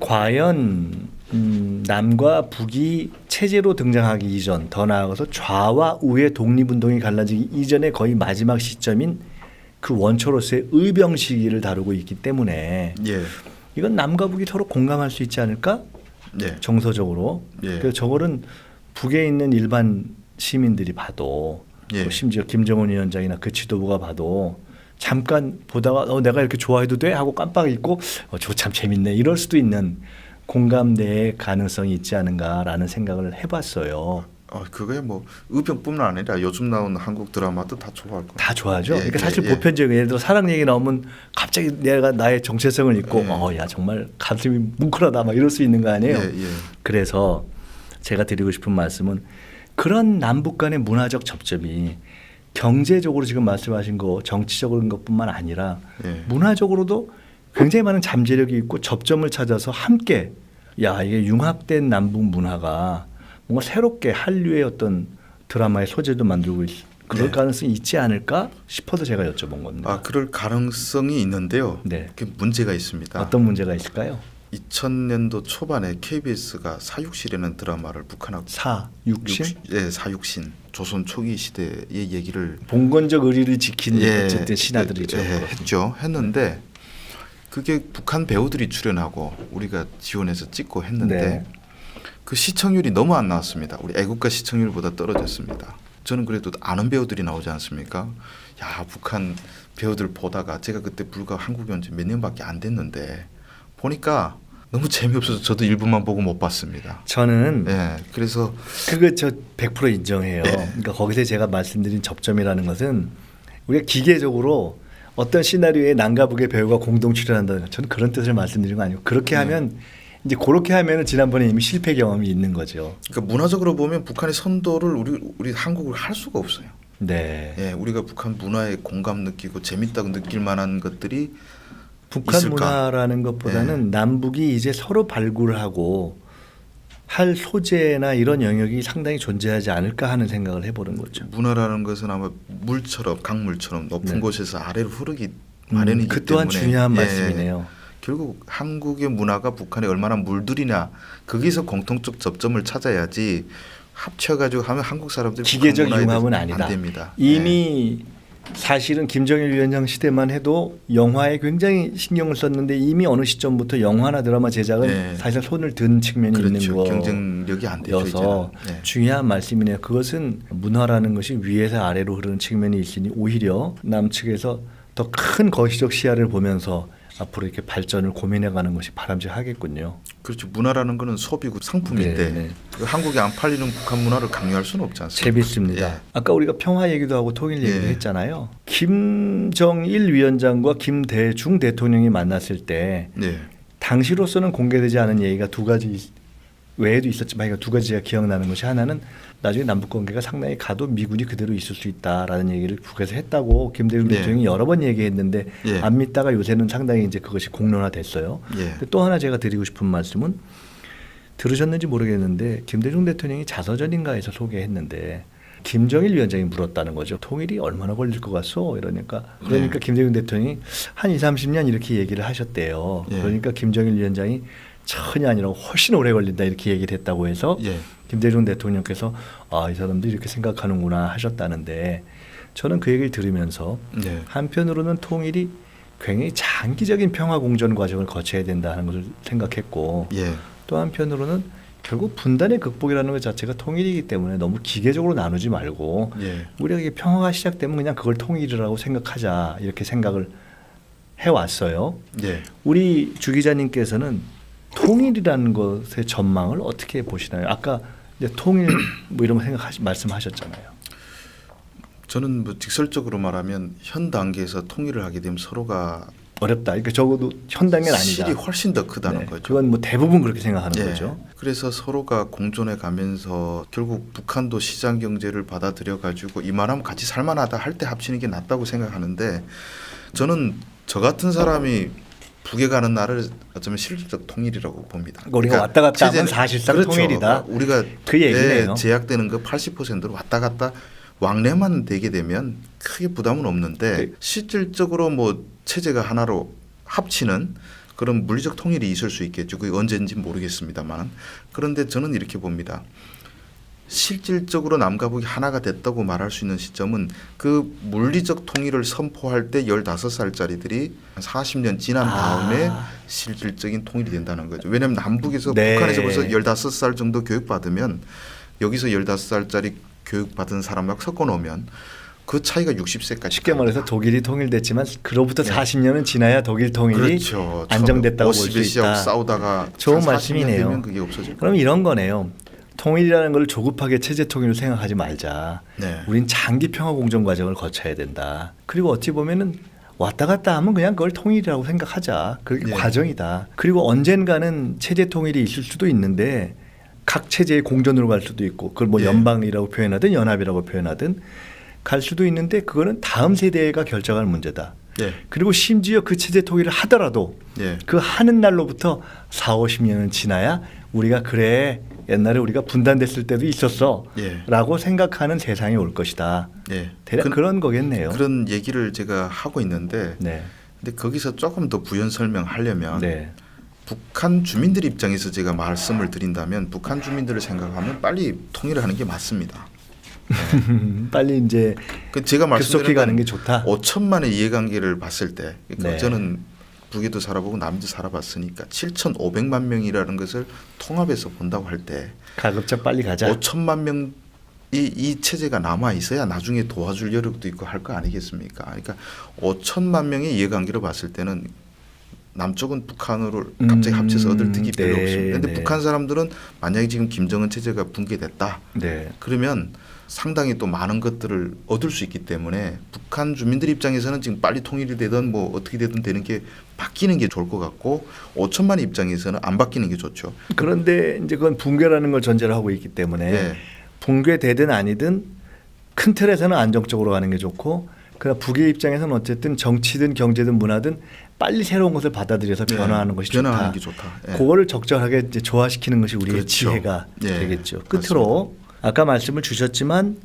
과연 남과 북이 체제로 등장하기 이전, 더 나아가서 좌와 우의 독립운동이 갈라지기 이전의 거의 마지막 시점인 그 원초로서의 의병 시기를 다루고 있기 때문에 예. 이건 남과 북이 서로 공감할 수 있지 않을까? 예. 정서적으로. 예. 그래서 저거는 북에 있는 일반 시민들이 봐도 예. 또 심지어 김정은 위원장이나 그 지도부가 봐도 잠깐 보다가 내가 이렇게 좋아해도 돼? 하고 깜빡 잊고 저거 참 재밌네. 이럴 수도 있는 공감대의 가능성이 있지 않은가라는 생각을 해봤어요. 그게 뭐 의병뿐만 아니라 요즘 나오는 한국 드라마도 다 좋아할 거예요. 다 좋아하죠. 예, 그러니까 사실 예. 보편적인 예를 들어 사랑 얘기 나오면 갑자기 내가 나의 정체성을 잊고 예. 야 정말 가슴이 뭉클하다 막 이럴 수 있는 거 아니에요. 예, 예. 그래서 제가 드리고 싶은 말씀은 그런 남북 간의 문화적 접점이 경제적으로 지금 말씀하신 거 정치적인 것뿐만 아니라 예. 문화적으로도 굉장히 많은 잠재력이 있고 접점을 찾아서 함께 이게 융합된 남북 문화가 뭔가 새롭게 한류의 어떤 드라마의 소재도 만들고 그럴 네. 가능성이 있지 않을까 싶어서 제가 여쭤본 겁니다. 그럴 가능성이 있는데요. 네. 그 문제가 있습니다. 어떤 문제가 있을까요? 2000년도 초반에 KBS가 사육실이라는 드라마를 북한하고 사육신? 사육신 조선 초기 시대의 얘기를 봉건적 의리를 지킨 예, 어쨌든 신하들이죠. 했는데 그게 북한 배우들이 출연하고 우리가 지원해서 찍고 했는데 네. 그 시청률이 너무 안 나왔습니다. 우리 애국가 시청률보다 떨어졌습니다. 저는 그래도 아는 배우들이 나오지 않습니까? 북한 배우들 보다가 제가 그때 불과 한국에 온 지 몇 년밖에 안 됐는데 보니까 너무 재미없어서 저도 일부만 보고 못 봤습니다. 저는 그래서 그거 저 100% 인정해요. 네. 그러니까 거기서 제가 말씀드린 접점이라는 것은 우리가 기계적으로 어떤 시나리오에 남과 북의 배우가 공동 출연한다는 것, 저는 그런 뜻을 말씀드린 거 아니고 그렇게 하면 이제 그렇게 하면은 지난번에 이미 실패 경험이 있는 거죠. 그러니까 문화적으로 보면 북한의 선도를 우리 한국을 할 수가 없어요. 네. 우리가 북한 문화에 공감 느끼고 재밌다고 느낄 만한 것들이 북한 있을까? 문화라는 것보다는 남북이 이제 서로 발굴하고 할 소재나 이런 영역이 상당히 존재하지 않을까 하는 생각을 해보는 거죠. 문화라는 것은 아마 물처럼 강물처럼 높은 네. 곳에서 아래로 흐르기 마련이기 그 또한 때문에 중요한 말씀이네요. 결국 한국의 문화가 북한에 얼마나 물들이냐 거기서 공통적 접점을 찾아야지 합쳐가지고 하면 한국 사람들이 기계적 북한 문화에 융합은 대해서 아니다. 안 됩니다. 이미 사실은 김정일 위원장 시대만 해도 영화에 굉장히 신경을 썼는데 이미 어느 시점부터 영화나 드라마 제작은 사실 손을 든 측면이 있는 그렇죠. 경쟁력이 안 되죠. 거여서 중요한 말씀이네요. 그것은 문화라는 것이 위에서 아래로 흐르는 측면이 있으니 오히려 남측에서 더 큰 거시적 시야를 보면서 앞으로 이렇게 발전을 고민해가는 것이 바람직하겠군요. 그렇죠. 문화라는 것은 소비고 상품인데 한국에 안 팔리는 북한 문화를 강요할 수는 없지 않습니까? 재밌습니다. 아까 우리가 평화 얘기도 하고 통일 얘기도 했잖아요. 김정일 위원장과 김대중 대통령이 만났을 때 당시로서는 공개되지 않은 얘기가 두 가지 외에도 있었지만 두 가지가 기억나는 것이 하나는 나중에 남북관계가 상당히 가도 미군이 그대로 있을 수 있다라는 얘기를 북에서 했다고 김대중 대통령이 여러 번 얘기했는데 안 믿다가 요새는 상당히 이제 그것이 공론화됐어요. 또 하나 제가 드리고 싶은 말씀은 들으셨는지 모르겠는데 김대중 대통령이 자서전인가에서 소개했는데 김정일 위원장이 물었다는 거죠. 통일이 얼마나 걸릴 것 같소? 그러니까 김대중 대통령이 한 20-30년 이렇게 얘기를 하셨대요. 그러니까 김정일 위원장이 천이 아니라 훨씬 오래 걸린다 이렇게 얘기를 했다고 해서 김대중 대통령께서 이 사람들이 이렇게 생각하는구나 하셨다는데 저는 그 얘기를 들으면서 한편으로는 통일이 굉장히 장기적인 평화 공전 과정을 거쳐야 된다는 것을 생각했고 또 한편으로는 결국 분단의 극복이라는 것 자체가 통일이기 때문에 너무 기계적으로 나누지 말고 우리가 이게 평화가 시작되면 그냥 그걸 통일이라고 생각하자 이렇게 생각을 해왔어요. 우리 주 기자님께서는 통일이라는 것의 전망을 어떻게 보시나요? 아까 이제 통일 뭐 이런 거 말씀하셨잖아요. 저는 뭐 직설적으로 말하면 현 단계에서 통일을 하게 되면 서로가 어렵다. 그러니까 적어도 현 단계는 아니다. 실이 훨씬 더 크다는 거죠. 그건 뭐 대부분 그렇게 생각하는 거죠. 그래서 서로가 공존해 가면서 결국 북한도 시장 경제를 받아들여 가지고 이만하면 같이 살만하다 할 때 합치는 게 낫다고 생각하는데 저는 저 같은 사람이 북에 가는 날을 어쩌면 실질적 통일이라고 봅니다. 우리가 왔다 갔다 하면 사실상 통일이다. 우리가 그 얘기네요. 제약되는 거 80%로 왔다 갔다 왕래만 되게 되면 크게 부담은 없는데 실질적으로 뭐 체제가 하나로 합치는 그런 물리적 통일이 있을 수 있겠죠. 그게 언제인지 모르겠습니다만. 그런데 저는 이렇게 봅니다. 실질적으로 남과 북이 하나가 됐다고 말할 수 있는 시점은 그 물리적 통일을 선포할 때 15살짜리들이 40년 지난 다음에 실질적인 통일이 된다는 거죠. 왜냐하면 남북에서 네. 북한에서 벌써 15살 정도 교육받으면 여기서 15살짜리 교육받은 사람하고 섞어놓으면 그 차이가 60세까지 쉽게 말해서 독일이 통일됐지만 그로부터 40년은 지나야 독일 통일이 그렇죠. 안정됐다고 볼 수 50의 시하고 있다. 싸우다가 좋은 40년 말씀이네요. 되면 그게 없어질 그럼 이런 거네요. 통일이라는 걸 조급하게 체제 통일로 생각하지 말자. 네. 우린 장기 평화 공정 과정을 거쳐야 된다. 그리고 어찌 보면은 왔다 갔다 하면 그냥 그걸 통일이라고 생각하자. 그게 네. 과정이다. 그리고 언젠가는 체제 통일이 있을 수도 있는데 각 체제의 공전으로 갈 수도 있고 그걸 뭐 네. 연방이라고 표현하든 연합이라고 표현하든 갈 수도 있는데 그거는 다음 세대가 결정할 문제다. 네. 그리고 심지어 그 체제 통일을 하더라도 네. 그 하는 날로부터 4, 50년은 지나야 우리가 그래 옛날에 우리가 분단됐을 때도 있었어 예. 라고 생각하는 세상이 올 것이다. 네. 대략 그런 거겠네요. 그런 얘기를 제가 하고 있는데 네. 근데 거기서 조금 더 부연 설명하려면 네. 북한 주민들 입장에서 제가 말씀을 드린다면 북한 주민들을 생각하면 빨리 통일을 하는 게 맞습니다. 빨리 이제 그 제가 급속히 말씀드린 가는 게 좋다. 5천만의 이해관계를 봤을 때 그러니까 네. 저는 북에도 살아보고 남도 살아봤으니까 7,500만 명이라는 것을 통합해서 본다고 할 때 가급적 빨리 가자. 5천만 명이 이 체제가 남아 있어야 나중에 도와줄 여력도 있고 할 거 아니겠습니까? 그러니까 5천만 명의 이해관계를 봤을 때는 남쪽은 북한으로 갑자기 합쳐서 얻을 득이 별로 네, 없습니다. 그런데 네. 북한 사람들은 만약에 지금 김정은 체제가 붕괴됐다. 네. 그러면 상당히 또 많은 것들을 얻을 수 있기 때문에 북한 주민들 입장에서는 지금 빨리 통일이 되든 뭐 어떻게 되든 되는 게 바뀌는 게 좋을 것 같고 5천만 입장에서는 안 바뀌는 게 좋죠. 그런데 이제 그건 붕괴라는 걸 전제로 하고 있기 때문에 네. 붕괴되든 아니든 큰 틀에서는 안정적으로 가는 게 좋고 그러나 북의 입장에서는 어쨌든 정치든 경제든 문화든 빨리 새로운 것을 받아들여서 네. 변화하는 것이 변화하는 좋다. 게 좋다. 네. 그거를 적절하게 이제 조화시키는 것이 우리의 그렇죠. 지혜가 네. 되겠죠. 끝으로 아까 말씀을 주셨지만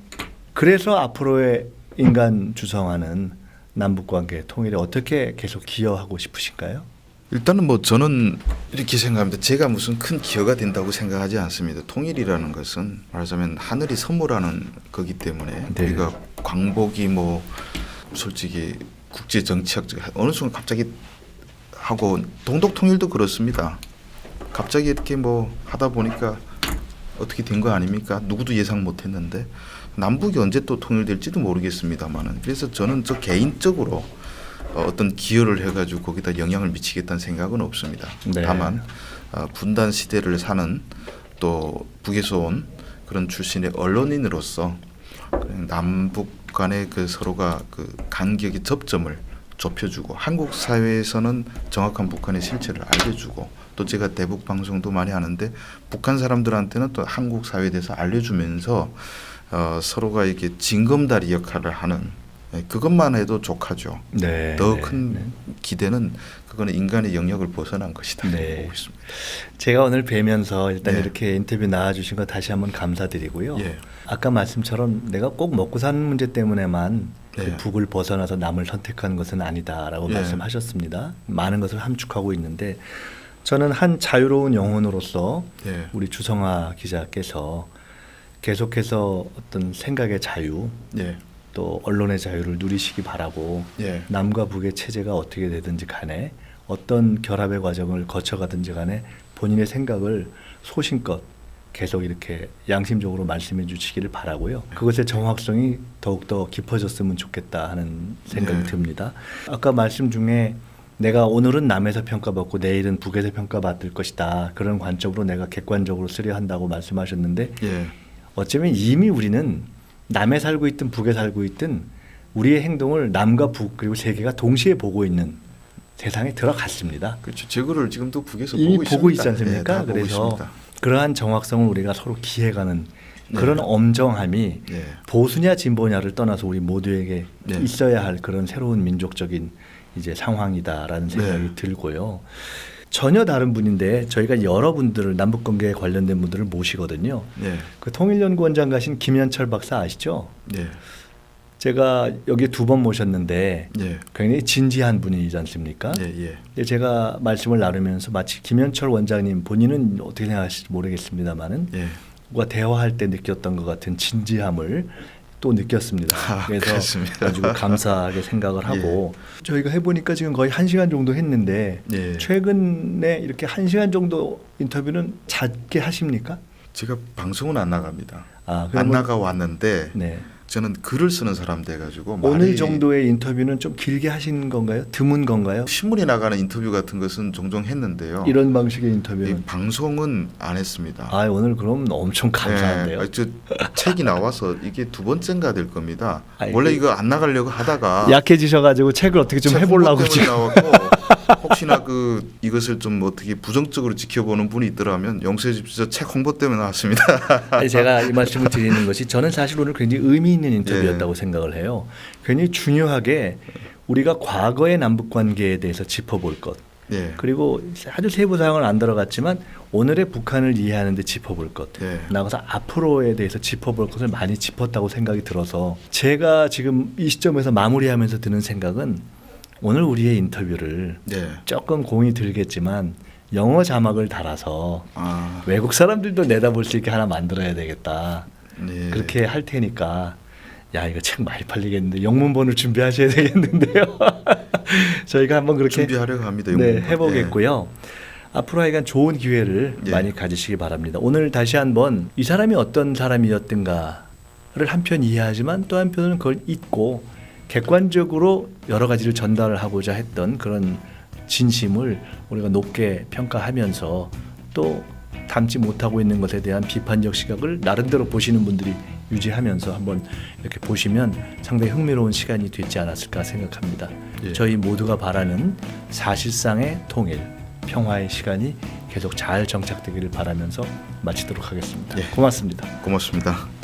그래서 앞으로의 인간 주성화는 남북 관계 통일에 어떻게 계속 기여하고 싶으신가요? 일단은 뭐 저는 이렇게 생각합니다. 제가 무슨 큰 기여가 된다고 생각하지 않습니다. 통일이라는 것은 말하자면 하늘이 선물하는 거기 때문에 네. 우리가 광복이 뭐 솔직히 국제 정치학적 어느 순간 갑자기 하고 동독 통일도 그렇습니다. 갑자기 이렇게 뭐 하다 보니까 어떻게 된 거 아닙니까? 누구도 예상 못했는데 남북이 언제 또 통일될지도 모르겠습니다만은 그래서 저는 저 개인적으로 어떤 기여를 해가지고 거기다 영향을 미치겠다는 생각은 없습니다. 네. 다만 분단 시대를 사는 또 북에서 온 그런 출신의 언론인으로서 남북 간의 그 서로가 그 간격의 접점을 좁혀주고 한국 사회에서는 정확한 북한의 실체를 알려주고 또 제가 대북 방송도 많이 하는데 북한 사람들한테는 또 한국 사회에 대해서 알려주면서 서로가 이렇게 징검다리 역할을 하는 그것만 해도 족하죠. 네. 더 네. 큰 기대는 그거는 인간의 영역을 벗어난 것이다. 네. 보고 있습니다. 제가 오늘 뵈면서 일단 네. 이렇게 인터뷰 나와주신 거 다시 한번 감사드리고요. 예. 아까 말씀처럼 내가 꼭 먹고 사는 문제 때문에만 그 네. 북을 벗어나서 남을 선택하는 것은 아니다라고 예. 말씀하셨습니다. 많은 것을 함축하고 있는데 저는 한 자유로운 영혼으로서 예. 우리 주성아 기자께서 계속해서 어떤 생각의 자유 예. 또 언론의 자유를 누리시기 바라고 예. 남과 북의 체제가 어떻게 되든지 간에 어떤 결합의 과정을 거쳐가든지 간에 본인의 생각을 소신껏 계속 이렇게 양심적으로 말씀해 주시기를 바라고요. 그것의 정확성이 더욱더 깊어졌으면 좋겠다 하는 생각이 네. 듭니다. 아까 말씀 중에 내가 오늘은 남에서 평가받고 내일은 북에서 평가받을 것이다. 그런 관점으로 내가 객관적으로 쓰려 한다고 말씀하셨는데 예. 어쩌면 이미 우리는 남에 살고 있든 북에 살고 있든 우리의 행동을 남과 북 그리고 세계가 동시에 보고 있는 세상에 들어갔습니다. 그렇죠. 저거를 지금도 북에서 이미 보고 있습니다. 있지 않습니까? 예, 다 보고 그래서 있습니다. 그러한 정확성을 우리가 서로 기해가는 네. 그런 엄정함이 예. 보수냐 진보냐를 떠나서 우리 모두에게 네. 있어야 할 그런 새로운 민족적인 이제 상황이다라는 생각이 네. 들고요. 전혀 다른 분인데 저희가 여러분들을 남북관계에 관련된 분들을 모시거든요. 예. 그 통일연구원장 가신 김현철 박사 아시죠? 예. 제가 여기 2번 모셨는데 예. 굉장히 진지한 분이지 않습니까? 예. 근데 제가 말씀을 나누면서 마치 김현철 원장님 본인은 어떻게 생각하실지 모르겠습니다만은 예. 과 대화할 때 느꼈던 것 같은 진지함을 또 느꼈습니다. 그래서 그렇습니다. 아주 감사하게 생각을 하고 저희가 해보니까 지금 거의 1시간 정도 했는데 예. 최근에 이렇게 1시간 정도 인터뷰는 작게 하십니까? 제가 방송은 안 나갑니다. 아, 안 그러면 나가 왔는데 네. 저는 글을 쓰는 사람 돼가지고 오늘 말이 정도의 인터뷰는 좀 길게 하신 건가요? 드문 건가요? 신문에 나가는 인터뷰 같은 것은 종종 했는데요. 이런 방식의 이 인터뷰는 방송은 안 했습니다. 아 오늘 그럼 엄청 감사한데요. 네, 저 책이 나와서 이게 2번째인가 될 겁니다. 아이, 원래 이거 안 나가려고 하다가 약해지셔가지고 책을 어떻게 좀 책 해보려고 홍보 때문에 지금. 나왔고 혹시나 이것을 좀 어떻게 부정적으로 지켜보는 분이 있더라면 용서해 주십시오. 책 홍보 때문에 나왔습니다. 아니, 제가 이 말씀을 드리는 것이 저는 사실 오늘 굉장히 의미 있는 인터뷰였다고 생각을 해요. 굉장히 중요하게 우리가 과거의 남북 관계에 대해서 짚어볼 것. 예. 그리고 아주 세부 사항은 안 들어갔지만 오늘의 북한을 이해하는 데 짚어볼 것. 예. 나가서 앞으로에 대해서 짚어볼 것을 많이 짚었다고 생각이 들어서 제가 지금 이 시점에서 마무리하면서 드는 생각은 오늘 우리의 인터뷰를 예. 조금 공이 들겠지만 영어 자막을 달아서 아, 외국 사람들도 내다볼 수 있게 하나 만들어야 되겠다. 예. 그렇게 할 테니까 야 이거 책 많이 팔리겠는데 영문본을 준비하셔야 되겠는데요. 저희가 한번 그렇게 준비하려고 합니다. 네, 영문본. 해보겠고요. 앞으로 하여간 좋은 기회를 예. 많이 가지시기 바랍니다. 오늘 다시 한번 이 사람이 어떤 사람이었던가를 한편 이해하지만 또 한편은 그걸 잊고 객관적으로 여러 가지를 전달을 하고자 했던 그런 진심을 우리가 높게 평가하면서 또 담지 못하고 있는 것에 대한 비판적 시각을 나름대로 보시는 분들이 유지하면서 한번 이렇게 보시면 상당히 흥미로운 시간이 되지 않았을까 생각합니다. 예. 저희 모두가 바라는 사실상의 통일, 평화의 시간이 계속 잘 정착되기를 바라면서 마치도록 하겠습니다. 예. 고맙습니다. 고맙습니다.